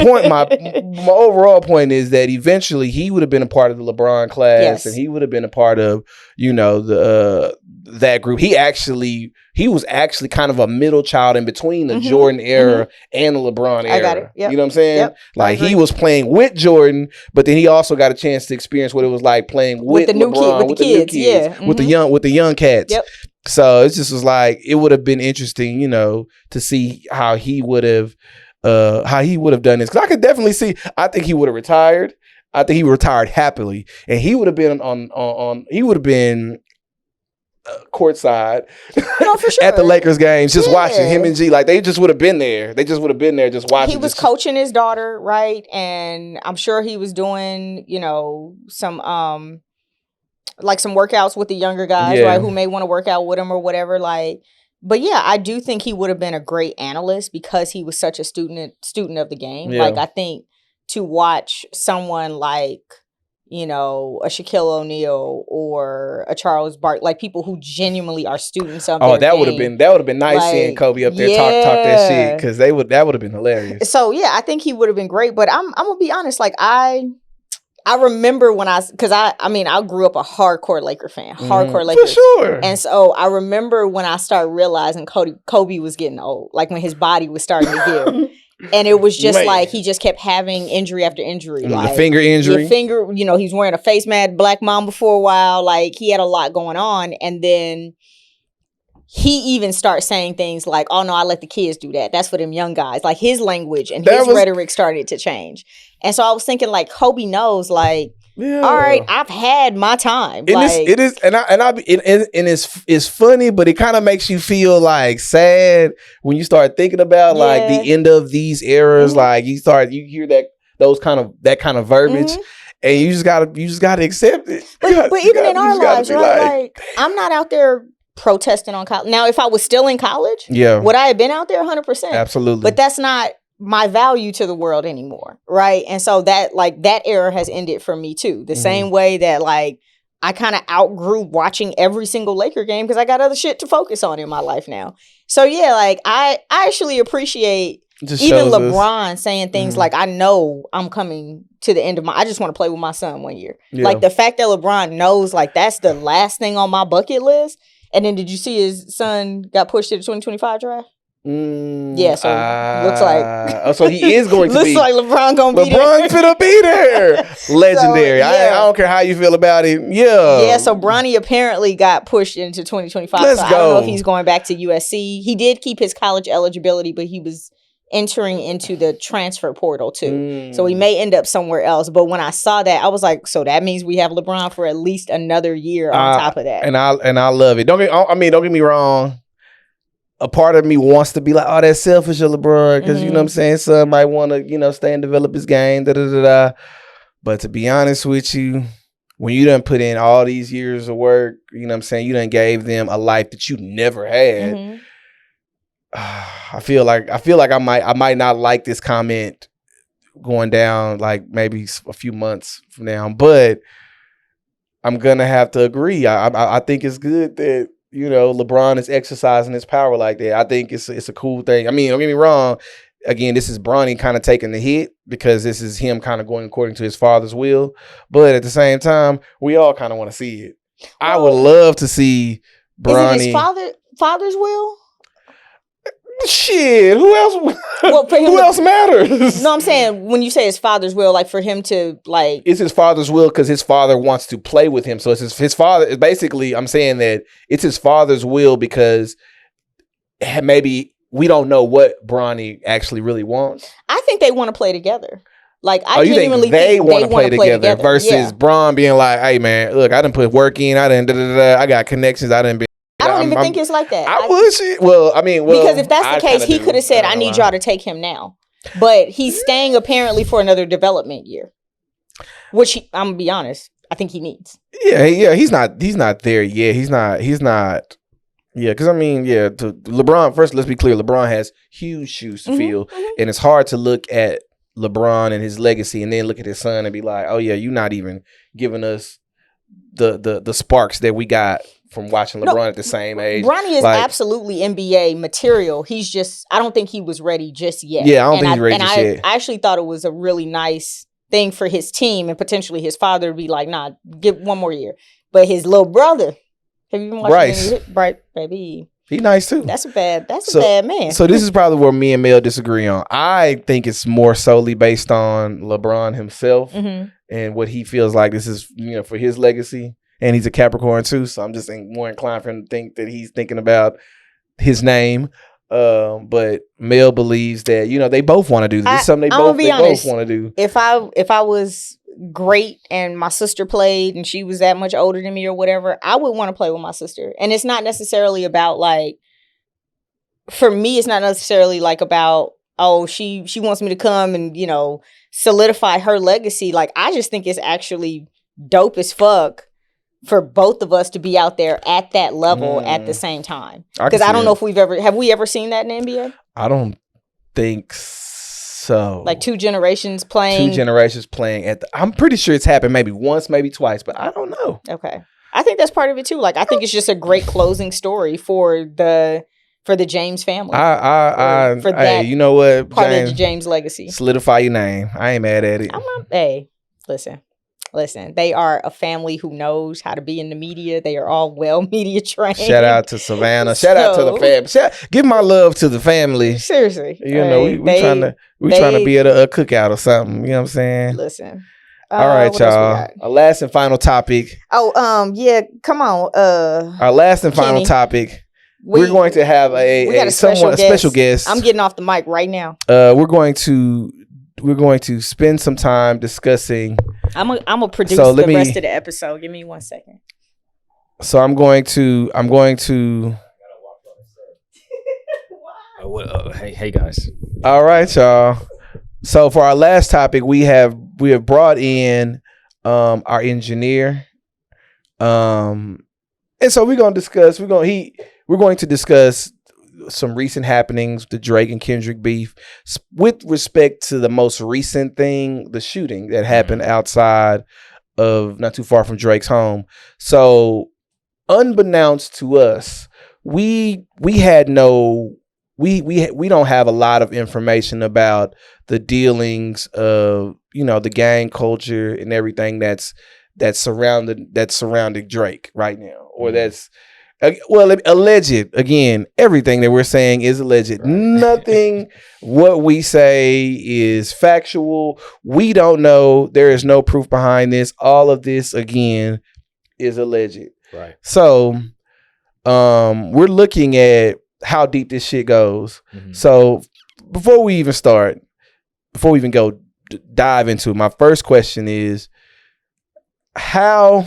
overall point is that eventually he would have been a part of the LeBron class, and he would have been a part of, the that group. He was actually kind of a middle child in between the Jordan era and the LeBron era. I got it. Yep. You know what I'm saying? Yep. Like he was playing with Jordan, but then he also got a chance to experience what it was like playing with the new LeBron, with the kids, with the young cats. Yep. So it just was like it would have been interesting, to see how he would have done this. Because I could definitely see. I think he would have retired. I think he retired happily, and he would have been courtside for sure. at the Lakers games, just watching him and G. Like they just would have been there. They just would have been there, just watching. He was coaching his daughter, right? And I'm sure he was doing, some like some workouts with the younger guys, right? Who may want to work out with him or whatever. Like, but yeah, I do think he would have been a great analyst because he was such a student of the game. Yeah. Like I think to watch someone like, a Shaquille O'Neal or a Charles Barkley, like people who genuinely are students of their game. That would have been nice seeing Kobe up there talk that shit, because that would have been hilarious. So yeah, I think he would have been great. But I'm gonna be honest, like I remember when I grew up a hardcore Laker fan, Lakers for sure. And so I remember when I started realizing Kobe was getting old, like when his body was starting to give. And it was just like he just kept having injury after injury. Like the finger injury. He was wearing a face mask, Black Mamba for a while. Like he had a lot going on. And then he even starts saying things like, oh no, I let the kids do that. That's for them young guys. Like his language and his rhetoric started to change. And so I was thinking like Kobe knows like, all right, I've had my time. And it's funny, but it kind of makes you feel like sad when you start thinking about like the end of these eras. Like you hear that kind of verbiage, and you just gotta accept it. But even in our lives, right? Like I'm not out there protesting on college. Now, if I was still in college, would I have been out there 100%? Absolutely. But that's not my value to the world anymore, right? And so that era has ended for me too. The same way that like I kind of outgrew watching every single Laker game because I got other shit to focus on in my life now. So yeah, like I actually appreciate even LeBron saying things like, I know I'm coming to the end of I just want to play with my son one year. Yeah. Like the fact that LeBron knows like that's the last thing on my bucket list. And then did you see his son got pushed to the 2025 draft? Yeah, so looks like so he is going to looks like LeBron gonna be there. LeBron's gonna be there. Legendary. So, I don't care how you feel about him. Yeah, so Bronny apparently got pushed into 2025. Let's go. I don't know if he's going back to USC. He did keep his college eligibility, but he was entering into the transfer portal too. So he may end up somewhere else. But when I saw that, I was like, so that means we have LeBron for at least another year on top of that. And I love it. Don't get me wrong. A part of me wants to be like, oh, that's selfish of LeBron, because you know what I'm saying, son might want to, stay and develop his game, But to be honest with you, when you done put in all these years of work, you know what I'm saying, you done gave them a life that you never had. I feel like I might not like this comment going down like maybe a few months from now, but I'm gonna have to agree. I think it's good that LeBron is exercising his power like that. I think it's a cool thing. I mean, don't get me wrong. Again, this is Bronny kind of taking the hit because this is him kind of going according to his father's will. But at the same time, we all kind of want to see it. Well, I would love to see Bronny. Is it his father's will? Shit, who else? Well, who else matters? No, I'm saying when you say his father's will, like for him to like, it's his father's will because his father wants to play with him. So it's his father. Basically, I'm saying that it's his father's will because maybe we don't know what Bronny actually really wants. I think they want to play together. Like I genuinely think they want to play together versus Bron being like, "Hey man, look, I didn't put work in. I didn't. I got connections. I didn't be." I don't even think it's like that. I wish. Because if that's the case, he could have said, "I need y'all to take him now," but he's staying apparently for another development year, which I'm gonna be honest, I think he needs. Yeah, he's not there yet. He's not. Yeah, because to LeBron. First, let's be clear. LeBron has huge shoes to fill, and it's hard to look at LeBron and his legacy, and then look at his son and be like, "Oh yeah, you're not even giving us the sparks that we got from watching LeBron at the same age. Bronny is absolutely NBA material. He's just, I don't think he was ready just yet. Yeah, I don't think he's ready just yet. I actually thought it was a really nice thing for his team and potentially his father to be like, nah, give one more year. But his little brother, have you been watching Bryce, baby? He nice too. That's a bad man. So this is probably where me and Mel disagree on. I think it's more solely based on LeBron himself and what he feels like this is, for his legacy. And he's a Capricorn too, so I'm just more inclined for him to think that he's thinking about his name. But Mel believes that they both want to do this. It's something they both want to do. If I was great and my sister played and she was that much older than me or whatever, I would want to play with my sister. And it's not necessarily about for me, it's not necessarily about, oh, she wants me to come and solidify her legacy. I just think it's actually dope as fuck for both of us to be out there at that level at the same time. Because I don't know if have we ever seen that in the NBA? I don't think so. Two generations playing. I'm pretty sure it's happened maybe once, maybe twice, but I don't know. Okay. I think that's part of it too. I think it's just a great closing story for the James family. Hey, you know what? Part of the James legacy. Solidify your name. I ain't mad at it. Hey, listen, they are a family who knows how to be in the media. They are all well media trained. Shout out to Savannah. Shout out to the family. Give my love to the family. Seriously. We trying to be at a cookout or something. You know what I'm saying? Listen. All right, y'all. Our last and final topic. Yeah, come on. Our last and final topic. We're going to have a special guest. I'm getting off the mic right now. We're going to spend some time discussing. I'm gonna produce the rest of the episode. Give me 1 second. So I'm going to. Hey guys. All right, y'all. So for our last topic, we have brought in our engineer, and so we're going to discuss some recent happenings, the Drake and Kendrick beef, with respect to the most recent thing, the shooting that happened outside of, not too far from Drake's home. So, unbeknownst to us, we don't have a lot of information about the dealings of the gang culture and everything that's surrounding Drake right now, or that's. Well, alleged. Again, everything that we're saying is alleged. Right. Nothing what we say is factual. We don't know. There is no proof behind this. All of this, again, is alleged. Right. So, we're looking at how deep this shit goes. Mm-hmm. So, before we even go dive into it, my first question is, how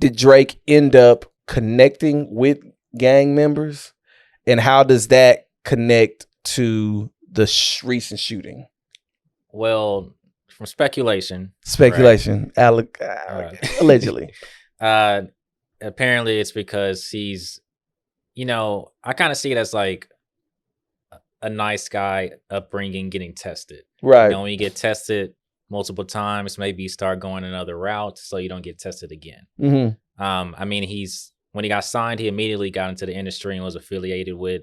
did Drake end up connecting with gang members, and how does that connect to the recent shooting? Well, from speculation, right. Allegedly. Apparently, it's because he's, I kind of see it as a nice guy upbringing getting tested. Right. When you get tested multiple times, maybe you start going another route so you don't get tested again. Mm-hmm. When he got signed, he immediately got into the industry and was affiliated with,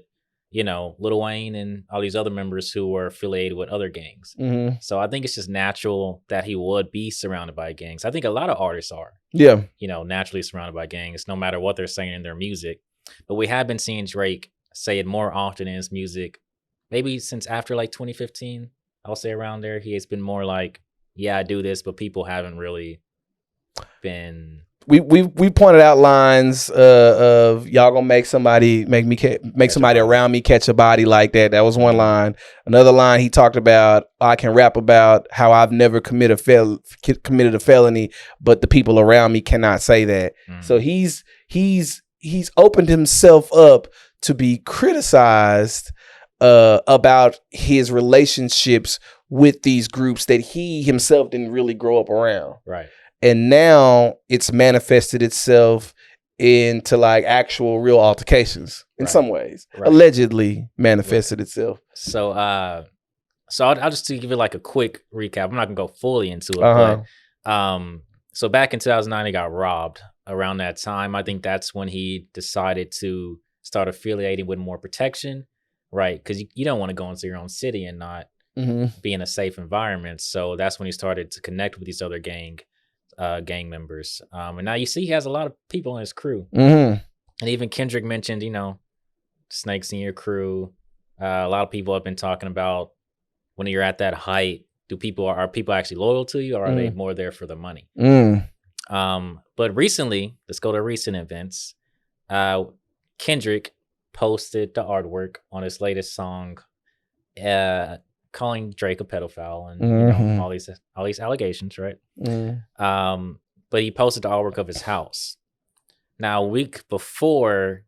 Lil Wayne and all these other members who were affiliated with other gangs. Mm-hmm. So I think it's just natural that he would be surrounded by gangs. I think a lot of artists are, naturally surrounded by gangs, no matter what they're saying in their music. But we have been seeing Drake say it more often in his music, maybe since after 2015, I'll say around there. He has been more yeah, I do this, but people haven't really been. We pointed out lines of y'all gonna make somebody around me catch a body like that. That was one line. Another line he talked about, I can rap about how I've never committed a felony, but the people around me cannot say that. Mm. So he's opened himself up to be criticized about his relationships with these groups that he himself didn't really grow up around. Right. And now it's manifested itself into actual real altercations in some ways. Right. Allegedly manifested itself. So I'll just give you a quick recap. I'm not gonna go fully into it, but So back in 2009, he got robbed. Around that time, I think that's when he decided to start affiliating with more protection, right? Because you don't want to go into your own city and not be in a safe environment. So that's when he started to connect with these other gang members. And now you see he has a lot of people in his crew. And even Kendrick mentioned, snakes in your crew. A lot of people have been talking about when you're at that height, are people actually loyal to you, or are they more there for the money? But recently, let's go to recent events. Kendrick posted the artwork on his latest song, calling Drake a pedophile and all these allegations, right? But he posted the artwork of his house. Now, a week before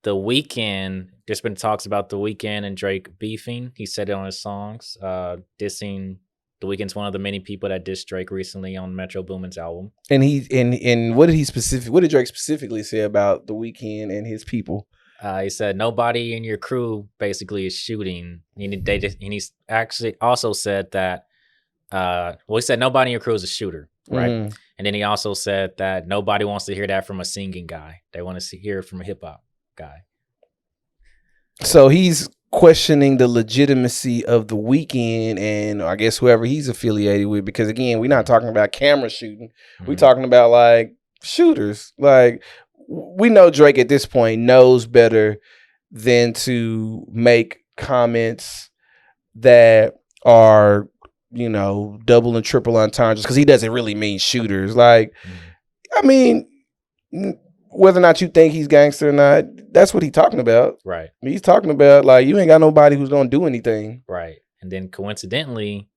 The Weeknd, there's been talks about The Weeknd and Drake beefing. He said it on his songs, dissing. The Weeknd's one of the many people that dissed Drake recently on Metro Boomin's album. And what did Drake specifically say about The Weeknd and his people? He said nobody in your crew basically is shooting. And he's actually also said that. He said nobody in your crew is a shooter, right? And then he also said that nobody wants to hear that from a singing guy. They want to hear it from a hip hop guy. So he's questioning the legitimacy of The Weeknd and I guess whoever he's affiliated with, because again, we're not talking about camera shooting. We're talking about like shooters. Like, we know Drake at this point knows better than to make comments that are, double and triple entendres, because he doesn't really mean shooters. Like, I mean, whether or not you think he's gangster or not, that's what he's talking about. Right. He's talking about, like, you ain't got nobody who's going to do anything. Right. And then coincidentally,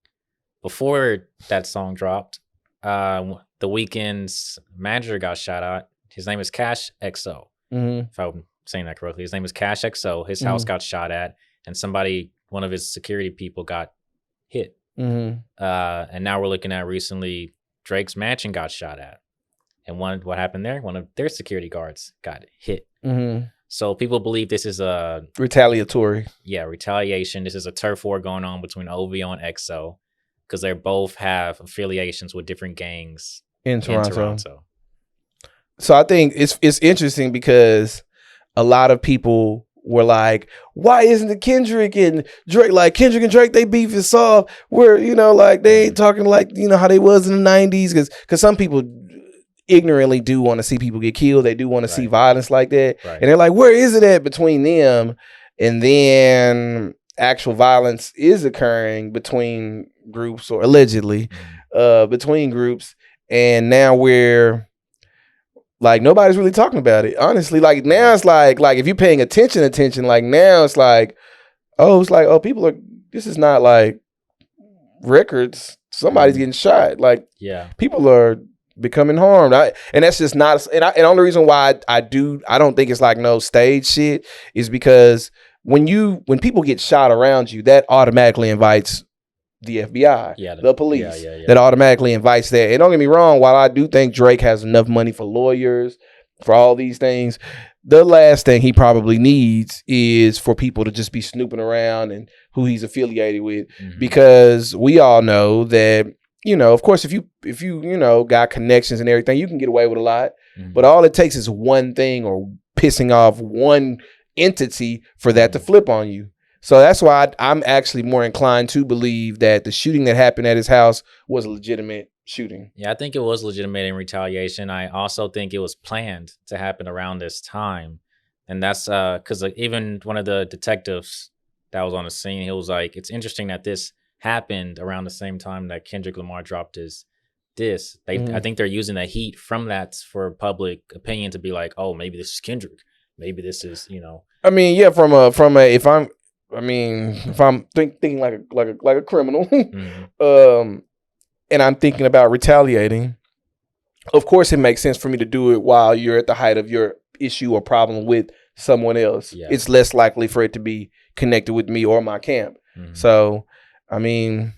before that song dropped, The Weeknd's manager got shot at. His name is Cash XO. If I'm saying that correctly. His name is Cash XO. His house got shot at, and one of his security people got hit. And now we're looking at recently, Drake's mansion got shot at. And what happened there? One of their security guards got hit. So people believe this is a retaliatory. Yeah, retaliation. This is a turf war going on between OVO and XO, because they both have affiliations with different gangs in Toronto. So I think it's interesting because a lot of people were like, why isn't it Kendrick and Drake? Like, Kendrick and Drake, they beef is soft. Where, like, they ain't talking like, how they was in the 90s. Because some people ignorantly do want to see people get killed. They do want to see violence like that. And they're like, where is it at between them? And then actual violence is occurring between groups, or allegedly between groups. And now we're like, nobody's really talking about it. Honestly, like, now it's like if you're paying attention, like, now it's like, people are, this is not like records. Somebody's getting shot. Like, people are becoming harmed. And that's just not, and the only reason why I don't think it's like no stage shit is because when people get shot around you, that automatically invites the FBI, the police. That automatically invites that. And don't get me wrong, while I do think Drake has enough money for lawyers, for all these things, the last thing he probably needs is for people to just be snooping around and who he's affiliated with. Because we all know that, of course, if you got connections and everything, you can get away with a lot. But all it takes is one thing or pissing off one entity for that to flip on you. So that's why I'm actually more inclined to believe that the shooting that happened at his house was a legitimate shooting. Yeah, I think it was legitimate in retaliation. I also think it was planned to happen around this time. And that's because even one of the detectives that was on the scene, he was like, it's interesting that this happened around the same time that Kendrick Lamar dropped his diss. I think they're using the heat from that for public opinion to be like, oh, maybe this is Kendrick. Maybe this is, I mean, yeah, if I'm thinking like a criminal, and I'm thinking about retaliating, of course it makes sense for me to do it while you're at the height of your issue or problem with someone else. It's less likely for it to be connected with me or my camp. So, I mean,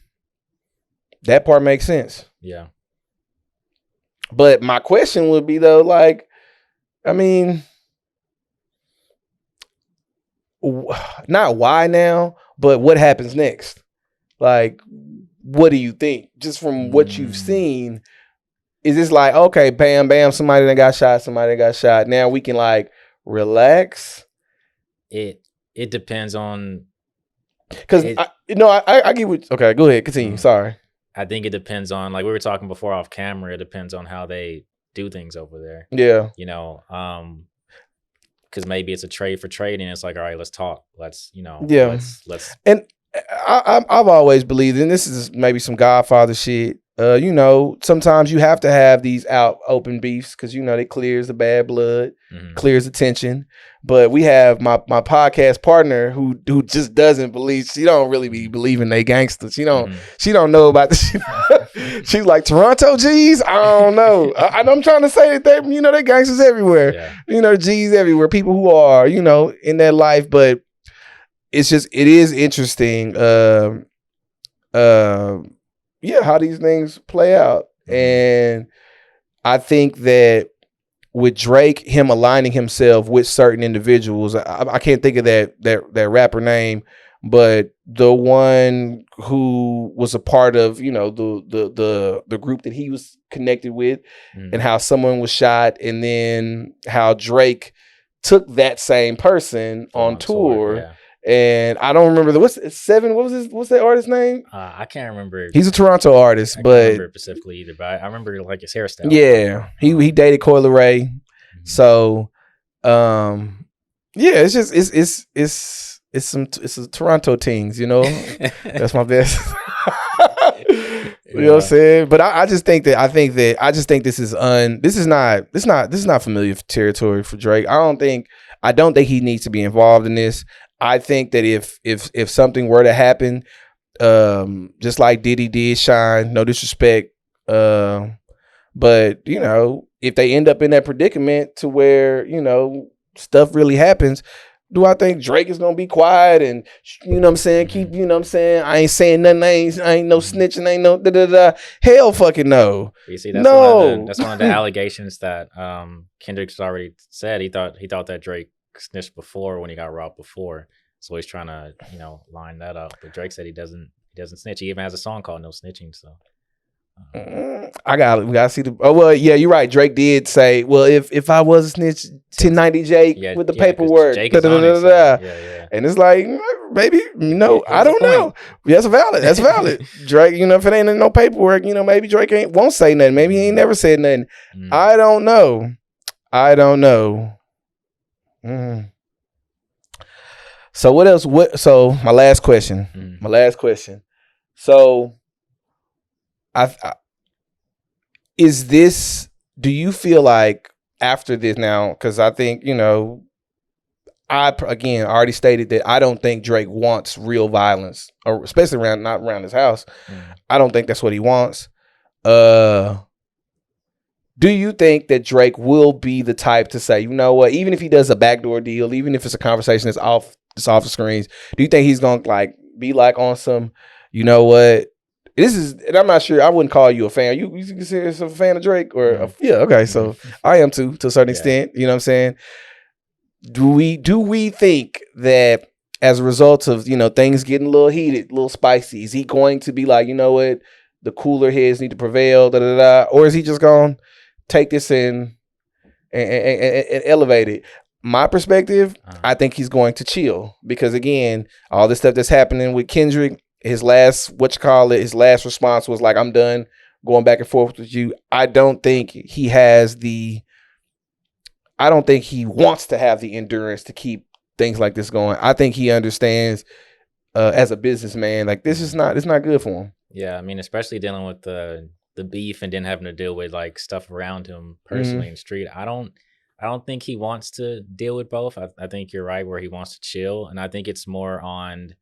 that part makes sense. Yeah. But my question would be though, like, I mean, not why now, but what happens next? Like, what do you think? Just from what you've seen, is this like, okay, bam, bam, somebody that got shot. Now we can like relax? It depends on. Because I get what. Okay, go ahead, continue. Sorry. I think it depends on, like we were talking before off camera. It depends on how they do things over there. Yeah. You know, because maybe it's a trade for trade, and it's like, all right, let's talk. Let's, you know, yeah. Let's. And I've always believed, and this is maybe some Godfather shit. You know, sometimes you have to have these out open beefs because, you know, they clears the bad blood, clears the tension. But we have my podcast partner who just doesn't believe. She don't really be believing they gangsters. She don't know about this shit. She's like, Toronto G's? I don't know. I'm trying to say that they, you know, they gangsters everywhere. Yeah. You know, G's everywhere. People who are, you know, in their life. But it is interesting. Yeah, how these things play out. And I think that with Drake, him aligning himself with certain individuals, I can't think of that rapper name, but the one who was a part of, you know, the group that he was connected with, and how someone was shot, and then how Drake took that same person on tour. Yeah. And I don't remember what's that artist's name? I can't remember. He's a Toronto artist, but I can't remember specifically either. But I remember like his hairstyle. Yeah, he dated Coi Leray. So, yeah, it's just it's some Toronto things, you know. That's my best. You know what I'm saying? But I just think this is not familiar territory for Drake. I don't think he needs to be involved in this. I think that if something were to happen, just like Diddy did Shine, no disrespect, but you know, if they end up in that predicament to where, you know, stuff really happens, do I think Drake is gonna be quiet and, you know what I'm saying, keep, you know what I'm saying, I ain't saying nothing, I ain't no snitching, ain't no da-da-da. Hell fucking no. You see, that's one of the allegations that Kendrick's already said. He thought that Drake snitched before when he got robbed before, so he's trying to, you know, line that up. But Drake said he doesn't snitch. He even has a song called No Snitching. So we gotta see the. Oh well, yeah, you're right. Drake did say, well, if I was a snitch, 1090 Jake with the paperwork, and it's like, maybe, you know, I don't know. That's valid. Drake, you know, if it ain't no paperwork, you know, maybe Drake won't say nothing. Maybe he ain't never said nothing. I don't know. So what else? So my last question. So do you feel like after this now, because I think, you know, I already stated that I don't think Drake wants real violence, or especially not around his house. I don't think that's what he wants. Do you think that Drake will be the type to say, you know what, even if he does a backdoor deal, even if it's a conversation that's off the screens, do you think he's gonna like be like on some, you know what, this is, and I'm not sure, I wouldn't call you a fan. You consider yourself a fan of Drake? Or yeah, okay, so I am too, to a certain extent. You know what I'm saying? Do we think that as a result of, you know, things getting a little heated, a little spicy, is he going to be like, you know what, the cooler heads need to prevail, or is he just gonna take this and elevate it? My perspective, I think he's going to chill, because again, all this stuff that's happening with Kendrick, his last response was like, I'm done going back and forth with you. I don't think he wants to have the endurance to keep things like this going. I think he understands as a businessman, like it's not good for him. Yeah, I mean, especially dealing with the beef and then having to deal with like stuff around him personally in the street. I don't think he wants to deal with both. I think you're right where he wants to chill. And I think it's more on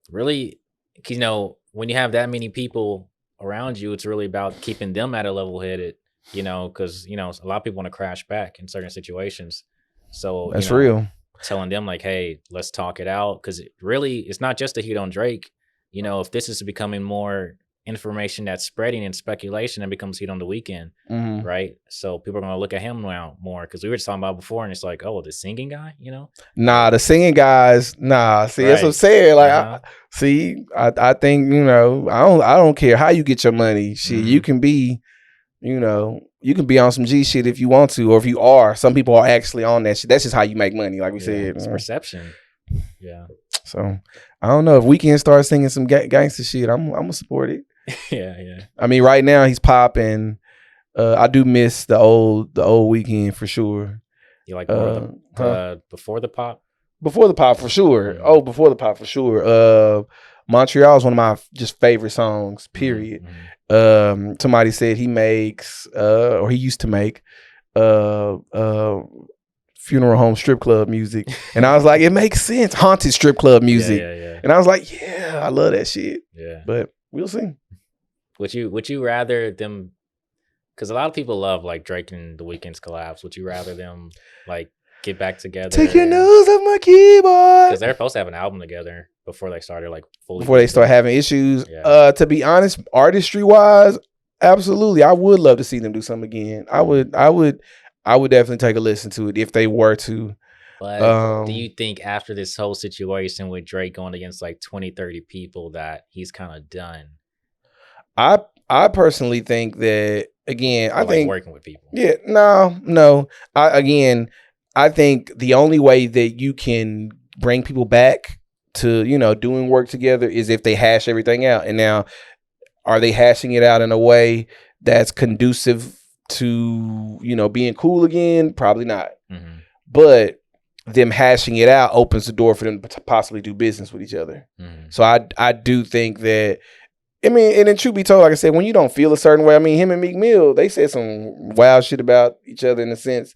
really, you know, when you have that many people around you, it's really about keeping them at a level headed, you know, because, you know, a lot of people want to crash back in certain situations. So that's real. Telling them like, hey, let's talk it out. Because it's not just a heat on Drake. You know, if this is becoming more information that's spreading and speculation, and becomes heat on the weekend, right? So people are going to look at him now more, because we were just talking about before, and it's like, oh, the singing guy, you know? Nah, the singing guys, nah. See, that's what I'm saying. Like, I think, you know, I don't care how you get your money. Shit, you can be You know, you can be on some G shit if you want to, or if you are. Some people are actually on that shit. That's just how you make money, like we said. It's perception. Yeah. So I don't know if Weeknd starts singing some gangster shit. I'm gonna support it. Yeah. I mean, right now he's popping. I do miss the old Weeknd for sure. You like more before the pop? Before the pop for sure. Mm-hmm. Oh, before the pop for sure. Montreal is one of my just favorite songs. Period. Mm-hmm. Somebody said he makes or he used to make funeral home strip club music, and I was like, it makes sense. Haunted strip club music, yeah. And I was like, yeah, I love that shit. Yeah, but we'll see. Would you rather them? Because a lot of people love like Drake and The Weeknd's collabs. Would you rather them like get back together? Take your nose off my keyboard. Because they're supposed to have an album together before they started like fully. Before they start having issues. Yeah. To be honest, artistry wise, absolutely, I would love to see them do something again. I would definitely take a listen to it if they were to. But do you think after this whole situation with Drake going against like 20, 30 people that he's kind of done? I personally think that, again, I think working with people. Yeah, no. I think the only way that you can bring people back to, doing work together is if they hash everything out. And now, are they hashing it out in a way that's conducive to, being cool again? Probably not. Mm-hmm. But them hashing it out opens the door for them to possibly do business with each other. Mm-hmm. So I do think that, I mean, and in truth be told, like I said, when you don't feel a certain way, I mean, him and Meek Mill, they said some wild shit about each other in a sense.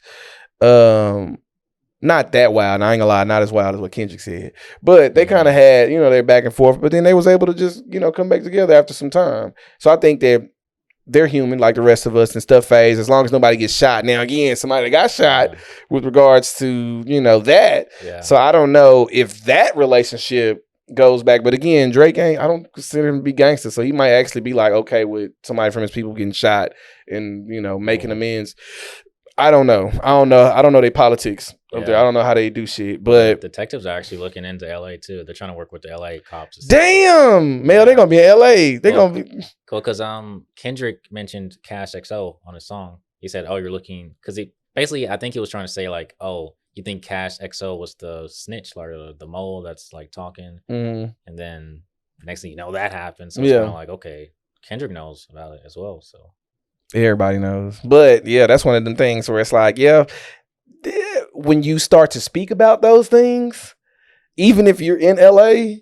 Not that wild, I ain't gonna lie, not as wild as what Kendrick said. But they kind of had, they're back and forth, but then they was able to just, come back together after some time. So I think that they're human like the rest of us and stuff phase, as long as nobody gets shot. Now, again, somebody got shot with regards to, that. Yeah. So I don't know if that relationship goes back. But again, Drake I don't consider him to be gangster. So he might actually be like, okay with somebody from his people getting shot and, making amends. I don't know. I don't know their politics up there. I don't know how they do shit. But detectives are actually looking into LA too. They're trying to work with the LA cops. Damn, man, they're gonna be in LA. They're gonna be cool because Kendrick mentioned Cash XO on his song. He said, "Oh, you're looking," because he basically, I think he was trying to say like, "Oh, you think Cash XO was the snitch, like the mole that's like talking," and then the next thing you know, that happened. So it's kind of like, okay, Kendrick knows about it as well. So everybody knows. But yeah, that's one of them things where it's like, when you start to speak about those things, even if you're in LA,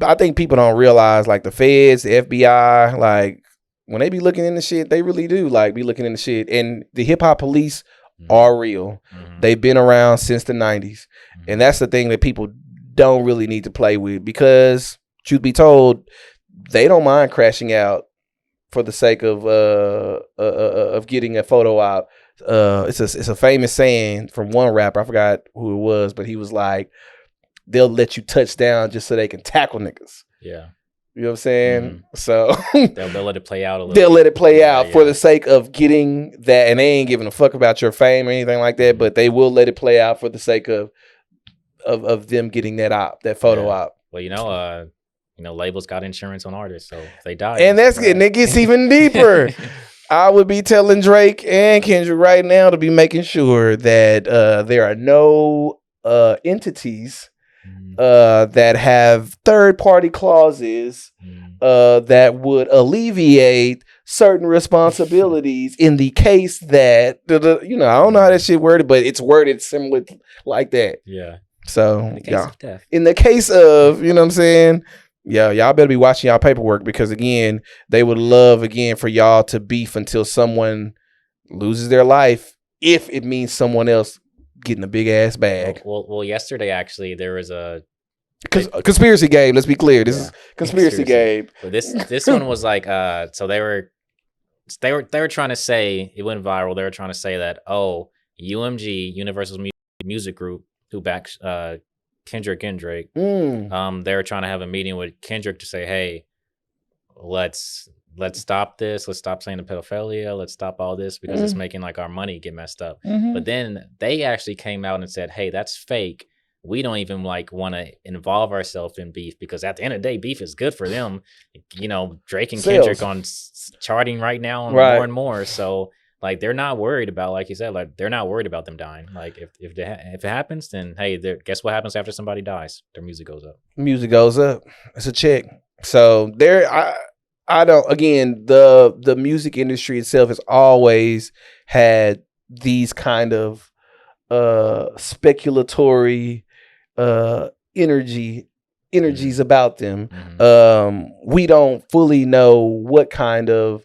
I think people don't realize like the feds, the FBI, like when they be looking into shit, they really do like be looking into shit. And the hip hop police are real. They've been around since the 90s. And that's the thing that people don't really need to play with, because truth be told, they don't mind crashing out for the sake of getting a photo op. It's a famous saying from one rapper. I forgot who it was, but he was like, they'll let you touch down just so they can tackle niggas. Yeah. You know what I'm saying? So they'll let it play out a little. They'll let it play out for the sake of getting that, and they ain't giving a fuck about your fame or anything like that, but they will let it play out for the sake of them getting that photo op. Well, labels got insurance on artists, so if they die. And it gets even deeper. I would be telling Drake and Kendrick right now to be making sure that there are no entities that have third-party clauses that would alleviate certain responsibilities in the case that, I don't know how that shit worded, but it's worded similar like that. Yeah. So, in the case of, you know what I'm saying? Yeah, y'all better be watching y'all paperwork, because, again, they would love, again, for y'all to beef until someone loses their life, if it means someone else getting a big-ass bag. Well, yesterday, actually, there was a... Conspiracy game, let's be clear. This is conspiracy game. But this one was like, so they were trying to say, it went viral, they were trying to say that, UMG, Universal Music Group, who backs Kendrick and Drake, they were trying to have a meeting with Kendrick to say, hey, let's stop this, let's stop saying the pedophilia, let's stop all this, because it's making like our money get messed up. But then they actually came out and said, hey, that's fake. We don't even like want to involve ourselves in beef, because at the end of the day, beef is good for them. Drake and Kendrick on it's charting right now more and more. So like they're not worried about, like you said, like they're not worried about them dying. Like if it happens, then hey, guess what happens after somebody dies? Their music goes up. Music goes up. It's a check. So I don't. Again, the music industry itself has always had these kind of speculatory energies about them. We don't fully know what kind of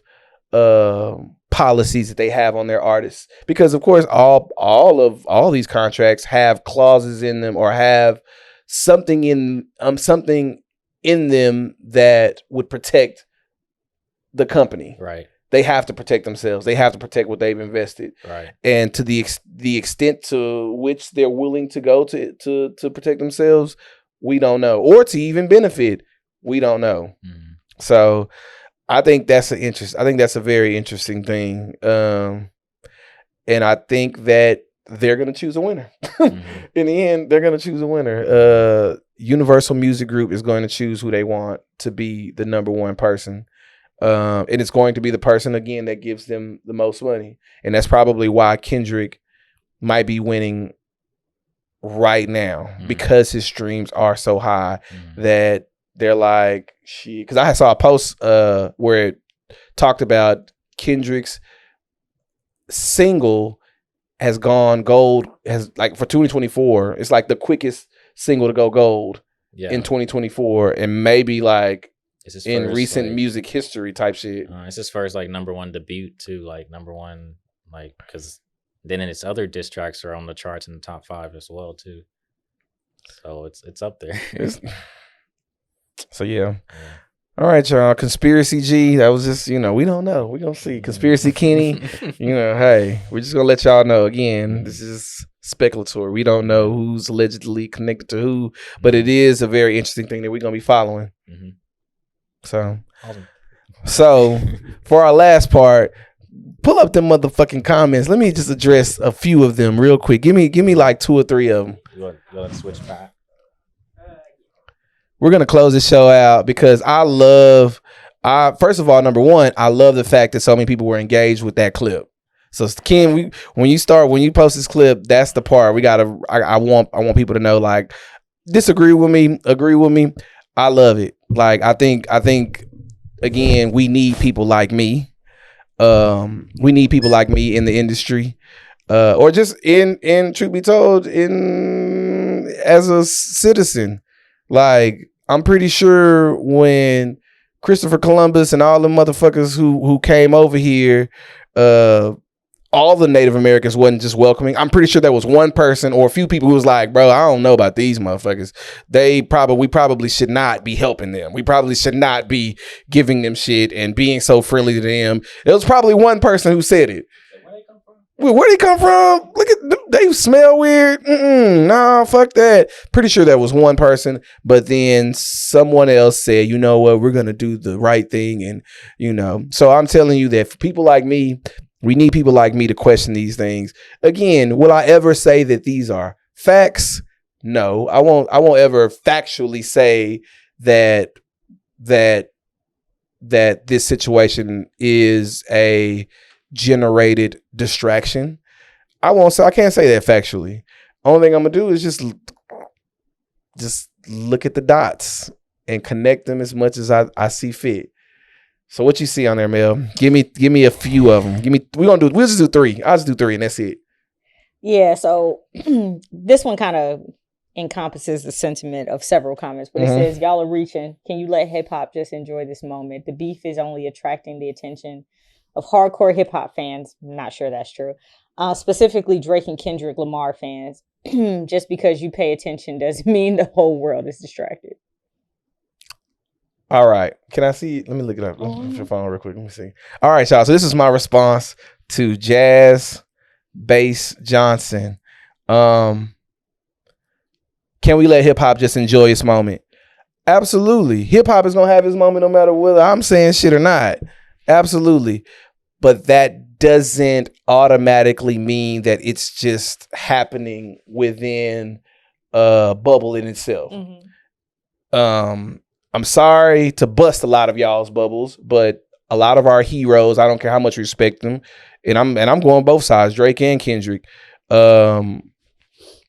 policies that they have on their artists, because of course all these contracts have clauses in them or have something in them that would protect the company. Right. They have to protect themselves. They have to protect what they've invested. Right. And to the extent to which they're willing to go to protect themselves, we don't know. Or to even benefit, we don't know. So I think that's a very interesting thing. And I think that they're going to choose a winner. In the end, they're going to choose a winner. Universal Music Group is going to choose who they want to be the number one person. And it's going to be the person, again, that gives them the most money. And that's probably why Kendrick might be winning right now, because his streams are so high that they're like, shit. Because I saw a post where it talked about Kendrick's single has gone gold, has like for 2024. It's like the quickest single to go gold in 2024, and maybe like in first, recent like, music history type shit. It's his first like number one debut too, like number one, like because then its other diss tracks are on the charts in the top 5 as well too. So it's up there. So yeah. All right, y'all. Conspiracy G. That was just, we don't know. We're gonna see. Conspiracy Kenny. Hey, we're just gonna let y'all know again. This is speculatory. We don't know who's allegedly connected to who, but it is a very interesting thing that we're gonna be following. So, awesome. So for our last part, pull up them motherfucking comments. Let me just address a few of them real quick. Give me like 2 or 3 of them. You want to switch back? We're going to close this show out because first of all, number one, I love the fact that so many people were engaged with that clip. So Ken, when you post this clip, that's the part I want people to know, like, disagree with me, agree with me. I love it. Like, I think again, we need people like me. We need people like me in the industry, or just in truth be told, as a citizen. Like, I'm pretty sure when Christopher Columbus and all the motherfuckers who came over here, all the Native Americans wasn't just welcoming. I'm pretty sure there was one person or a few people who was like, bro, I don't know about these motherfuckers. We probably should not be helping them. We probably should not be giving them shit and being so friendly to them. There was probably one person who said it. Where'd he come from? Look at they smell weird. Nah, fuck that. Pretty sure that was one person, but then someone else said, you know what, we're gonna do the right thing, and So I'm telling you that for people like me, we need people like me to question these things. Again, will I ever say that these are facts? No, I won't ever factually say that this situation is a generated distraction. I can't say that factually. Only thing I'm gonna do is just look at the dots and connect them as much as I see fit. So what you see on there, Mel? Give me a few of them. We'll just do 3. I'll just do 3 and that's it. Yeah. So this one kind of encompasses the sentiment of several comments, but it says, y'all are reaching. Can you let hip hop just enjoy this moment? The beef is only attracting the attention of hardcore hip hop fans. I'm not sure that's true. Specifically Drake and Kendrick Lamar fans. Just because you pay attention doesn't mean the whole world is distracted. All right. Can I see? Let me look it up. Let me your phone real quick. Let me see. All right, y'all. So this is my response to Jazz Bass Johnson. Can we let hip hop just enjoy its moment? Absolutely. Hip hop is gonna have its moment no matter whether I'm saying shit or not. Absolutely. But that doesn't automatically mean that it's just happening within a bubble in itself. I'm sorry to bust a lot of y'all's bubbles, but a lot of our heroes, I don't care how much we respect them, and I'm going both sides, Drake and Kendrick.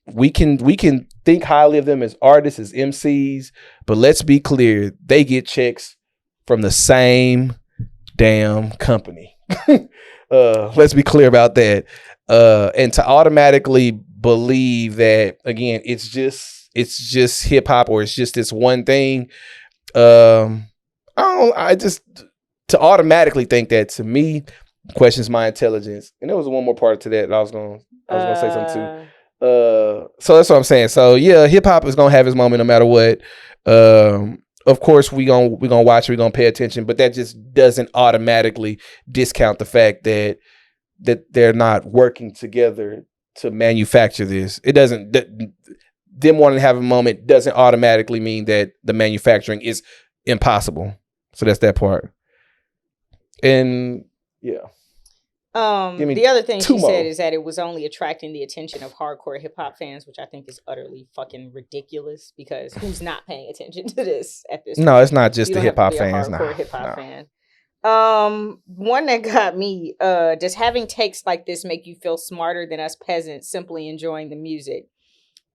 We can think highly of them as artists, as MCs, but let's be clear, they get checks from the same damn company. Let's be clear about that. And to automatically believe that, again, it's just hip hop, or it's just this one thing. To automatically think that, to me, questions my intelligence. And there was one more part to that I was gonna say something too. So that's what I'm saying. So yeah, hip hop is gonna have its moment no matter what. Of course we gonna watch, we're gonna pay attention, but that just doesn't automatically discount the fact that they're not working together to manufacture this. It doesn't. Them wanting to have a moment doesn't automatically mean that the manufacturing is impossible. So that's that part. And yeah. The other thing she said is that it was only attracting the attention of hardcore hip hop fans, which I think is utterly fucking ridiculous, because who's not paying attention to this at this point? No, it's not just the hip hop fans. Hardcore hip hop fan. One that got me, does having takes like this make you feel smarter than us peasants simply enjoying the music?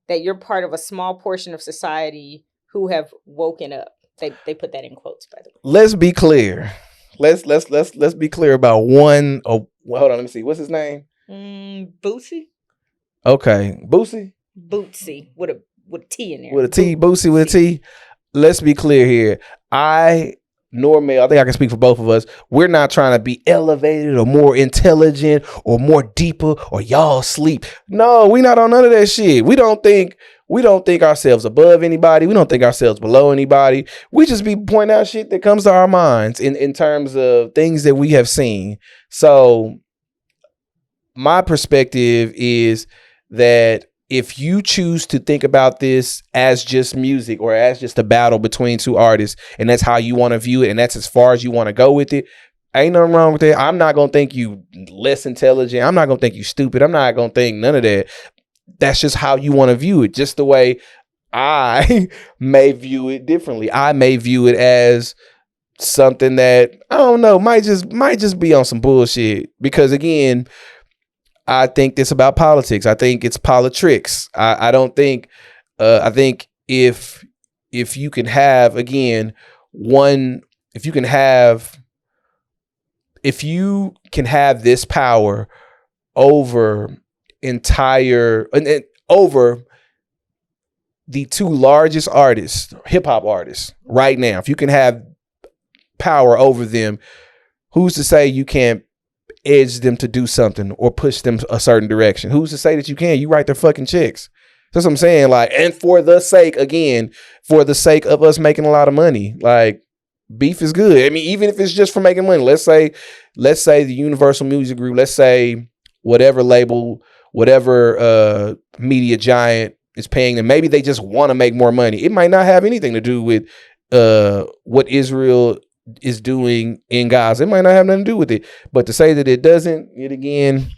That you're part of a small portion of society who have woken up. They put that in quotes, by the way. Let's be clear. Let's be clear about one. Oh, well, hold on. Let me see. What's his name? Bootsy. Okay, Bootsy. Bootsy with a T in there. With a T. Bootsy with a T. Let's be clear here. Nor Mel, I think I can speak for both of us. We're not trying to be elevated or more intelligent or more deeper or y'all sleep. No, we not on none of that shit. We don't think ourselves above anybody. We don't think ourselves below anybody. We just be pointing out shit that comes to our minds in terms of things that we have seen. So my perspective is that if you choose to think about this as just music or as just a battle between two artists, and that's how you want to view it, and that's as far as you want to go with it, ain't nothing wrong with that. I'm not going to think you less intelligent. I'm not going to think you stupid. I'm not going to think none of that. That's just how you want to view it. Just the way I may view it differently. I may view it as something that, I don't know, might just be on some bullshit. Because again, I think it's about politics. I think it's politics. I don't think. I think if you can have, again, if you can have this power over over the two largest artists, hip hop artists right now, if you can have power over them, who's to say you can't edge them to do something or push them a certain direction? Who's to say that you can? You write their fucking checks. That's what I'm saying. Like, and for the sake of us making a lot of money, like, beef is good. I mean, even if it's just for making money, let's say the Universal Music Group, let's say whatever label, whatever media giant is paying them, maybe they just want to make more money. It might not have anything to do with what Israel is doing in Gaza. It might not have nothing to do with it. But to say that it doesn't, again,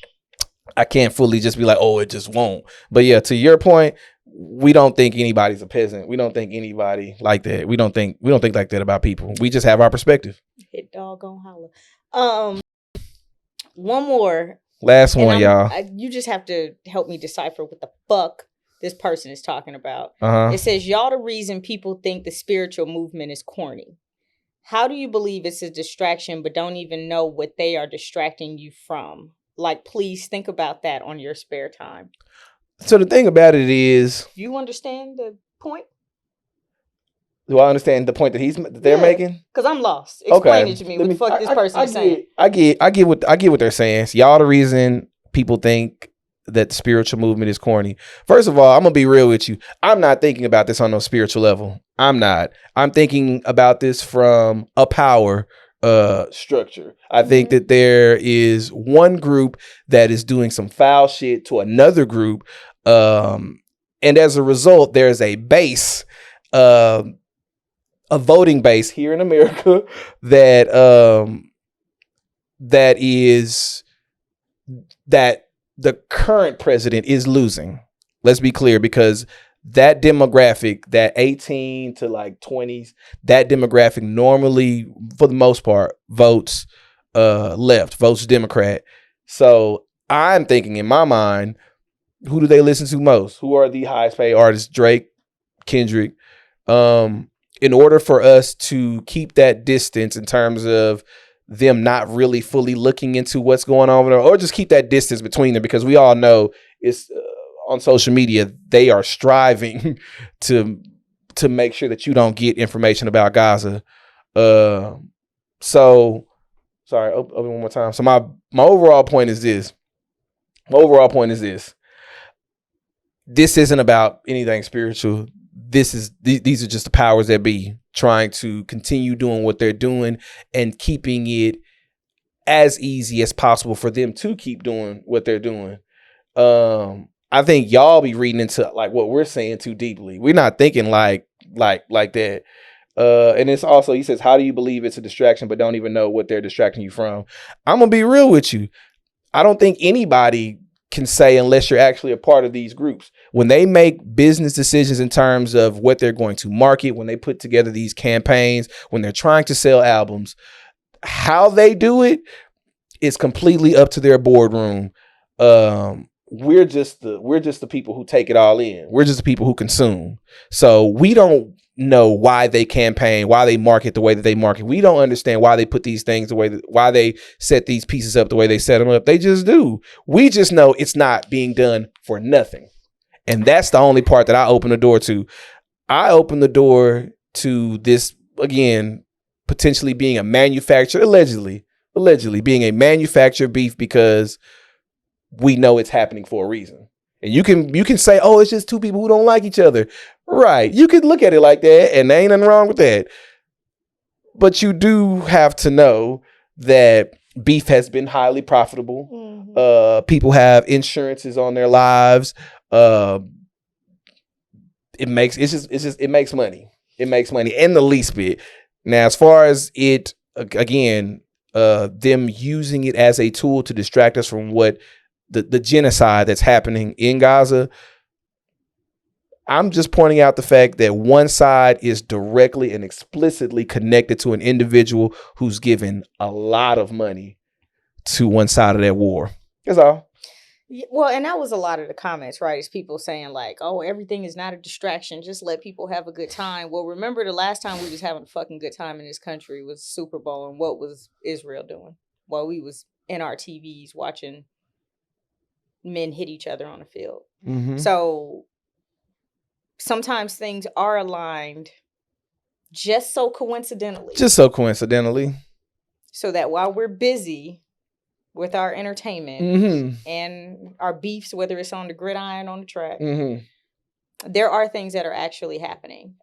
I can't fully just be like, oh, it just won't. But yeah, to your point, we don't think anybody's a peasant. We don't think anybody like that. We don't think like that about people. We just have our perspective. Hit dog on holler. One more. Last one, y'all. You just have to help me decipher what the fuck this person is talking about. Uh-huh. It says, y'all the reason people think the spiritual movement is corny. How do you believe it's a distraction but don't even know what they are distracting you from? Like, please think about that on your spare time. So the thing about it is, you understand the point? Do I understand the point that they're making? Because I'm lost. Explain it to me. What the fuck this person is saying? I get what they're saying. So y'all the reason people think that the spiritual movement is corny. First of all, I'm gonna be real with you. I'm not thinking about this on no spiritual level. I'm not. I'm thinking about this from a power structure. I think that there is one group that is doing some foul shit to another group, and as a result, there's a base, a voting base here in America that the current president is losing. Let's be clear, because that demographic, that 18 to like 20s, that demographic normally, for the most part, votes left, votes Democrat. So I'm thinking in my mind, who do they listen to most? Who are the highest paid artists? Drake, Kendrick. In order for us to keep that distance in terms of them not really fully looking into what's going on, or just keep that distance between them, because we all know it's on social media, they are striving to make sure that you don't get information about Gaza. So sorry, open one more time. So my overall point is this. This isn't about anything spiritual. These are just the powers that be trying to continue doing what they're doing and keeping it as easy as possible for them to keep doing what they're doing. I think y'all be reading into like what we're saying too deeply. We're not thinking like that. And it's also, he says, how do you believe it's a distraction but don't even know what they're distracting you from? I'm gonna be real with you. I don't think anybody can say, unless you're actually a part of these groups, when they make business decisions in terms of what they're going to market, when they put together these campaigns, when they're trying to sell albums, how they do it is completely up to their boardroom. We're just the people who take it all in. We're just the people who consume. So we don't know why they campaign, why they market the way that they market. We don't understand why they put these things why they set these pieces up the way they set them up. They just do. We just know it's not being done for nothing. And that's the only part that I open the door to. I open the door to this, again, potentially being a manufacturer, allegedly being a manufactured beef, because we know it's happening for a reason. And you can say, oh, it's just two people who don't like each other. Right. You could look at it like that, and there ain't nothing wrong with that. But you do have to know that beef has been highly profitable. Mm-hmm. People have insurances on their lives. It makes money. It makes money in the least bit. Now, as far as it, again, them using it as a tool to distract us from what the genocide that's happening in Gaza, I'm just pointing out the fact that one side is directly and explicitly connected to an individual who's given a lot of money to one side of that war. That's all. Yeah, well, and that was a lot of the comments, right? Is people saying like, oh, everything is not a distraction. Just let people have a good time. Well, remember the last time we was having a fucking good time in this country was Super Bowl, and what was Israel doing? Well, we was in our TVs watching men hit each other on the field. Mm-hmm. So sometimes things are aligned just so coincidentally. So that while we're busy with our entertainment mm-hmm. and our beefs, whether it's on the gridiron, on the track, mm-hmm. there are things that are actually happening.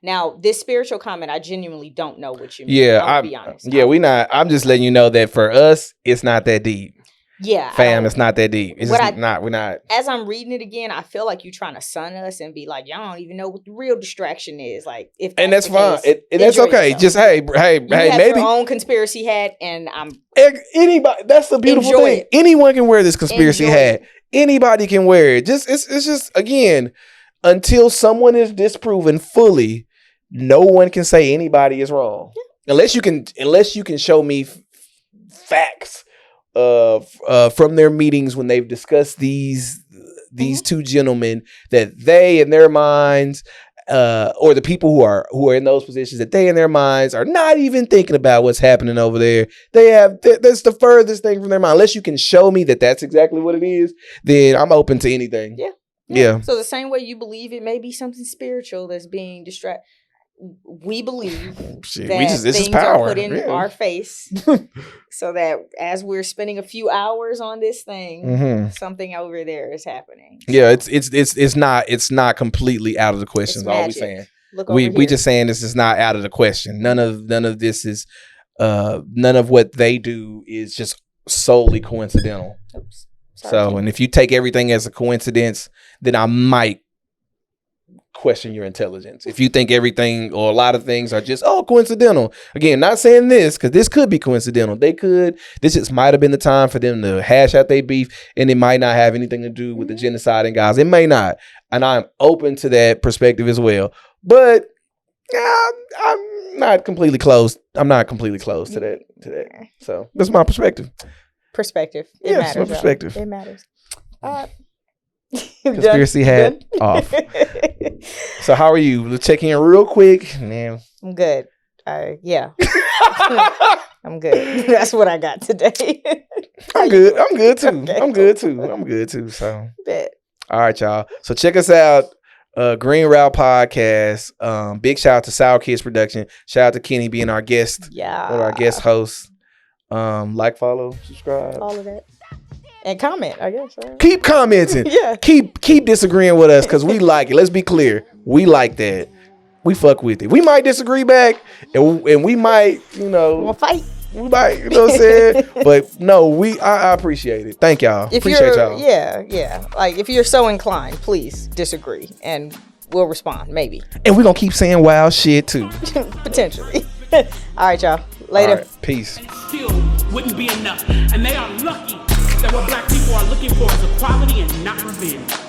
Now, this spiritual comment, I genuinely don't know what you mean. Yeah, I'll be honest. Yeah, I'm just letting you know that for us, it's not that deep. Yeah, fam, it's not that deep. It's just not. We're not. As I'm reading it again, I feel like you're trying to sun us and be like, y'all don't even know what the real distraction is. Like, if that's and that's fine, and that's okay. Yourself. Just hey, maybe your own conspiracy hat, and I'm anybody. That's the beautiful thing. Anyone can wear this conspiracy hat. Anybody can wear it. It's just, again, until someone is disproven fully, no one can say anybody is wrong. Yeah. Unless you can show me facts from their meetings when they've discussed these mm-hmm. two gentlemen, that they in their minds, or the people who are in those positions, that they in their minds are not even thinking about what's happening over there. That's the furthest thing from their mind. Unless you can show me that that's exactly what it is, then I'm open to anything. Yeah. So the same way you believe it may be something spiritual that's being distracted, we believe that things are put in our face so that as we're spending a few hours on this thing, mm-hmm. something over there is happening. Yeah, it's not completely out of the question. Is all we're saying. We just saying this is not out of the question. None of this is none of what they do is just solely coincidental. Oops. Sorry, and if you take everything as a coincidence, then I might question your intelligence. If you think everything or a lot of things are just coincidental. Again, not saying this because this could be coincidental. This just might have been the time for them to hash out their beef, and it might not have anything to do with the genocide in Gaza. It may not, and I'm open to that perspective as well. But I'm not completely closed. I'm not completely closed to that. So that's my perspective. It matters. My perspective. It matters. Conspiracy hat off. So how are you? Let's check in real quick. Man. I'm good. Yeah. I'm good. That's what I got today. I'm good. I'm good too. Okay, I'm good too. I'm good too. So bet. All right, y'all. So check us out. Green Route Podcast. Big shout out to Sour Kids Production. Shout out to Kenny being our guest. Yeah. One of our guest hosts. Like, follow, subscribe. All of that. And comment, I guess. Right? Keep commenting. Yeah. Keep disagreeing with us because we like it. Let's be clear. We like that. We fuck with it. We might disagree back and we might, we'll fight. We might, what I'm saying? But no, I appreciate it. Thank y'all. Appreciate y'all. Yeah. Like if you're so inclined, please disagree and we'll respond, maybe. And we're gonna keep saying wild shit too. Potentially. All right, y'all. Later. Right, peace. Still wouldn't be enough. And they are lucky that what black people are looking for is equality and not revenge.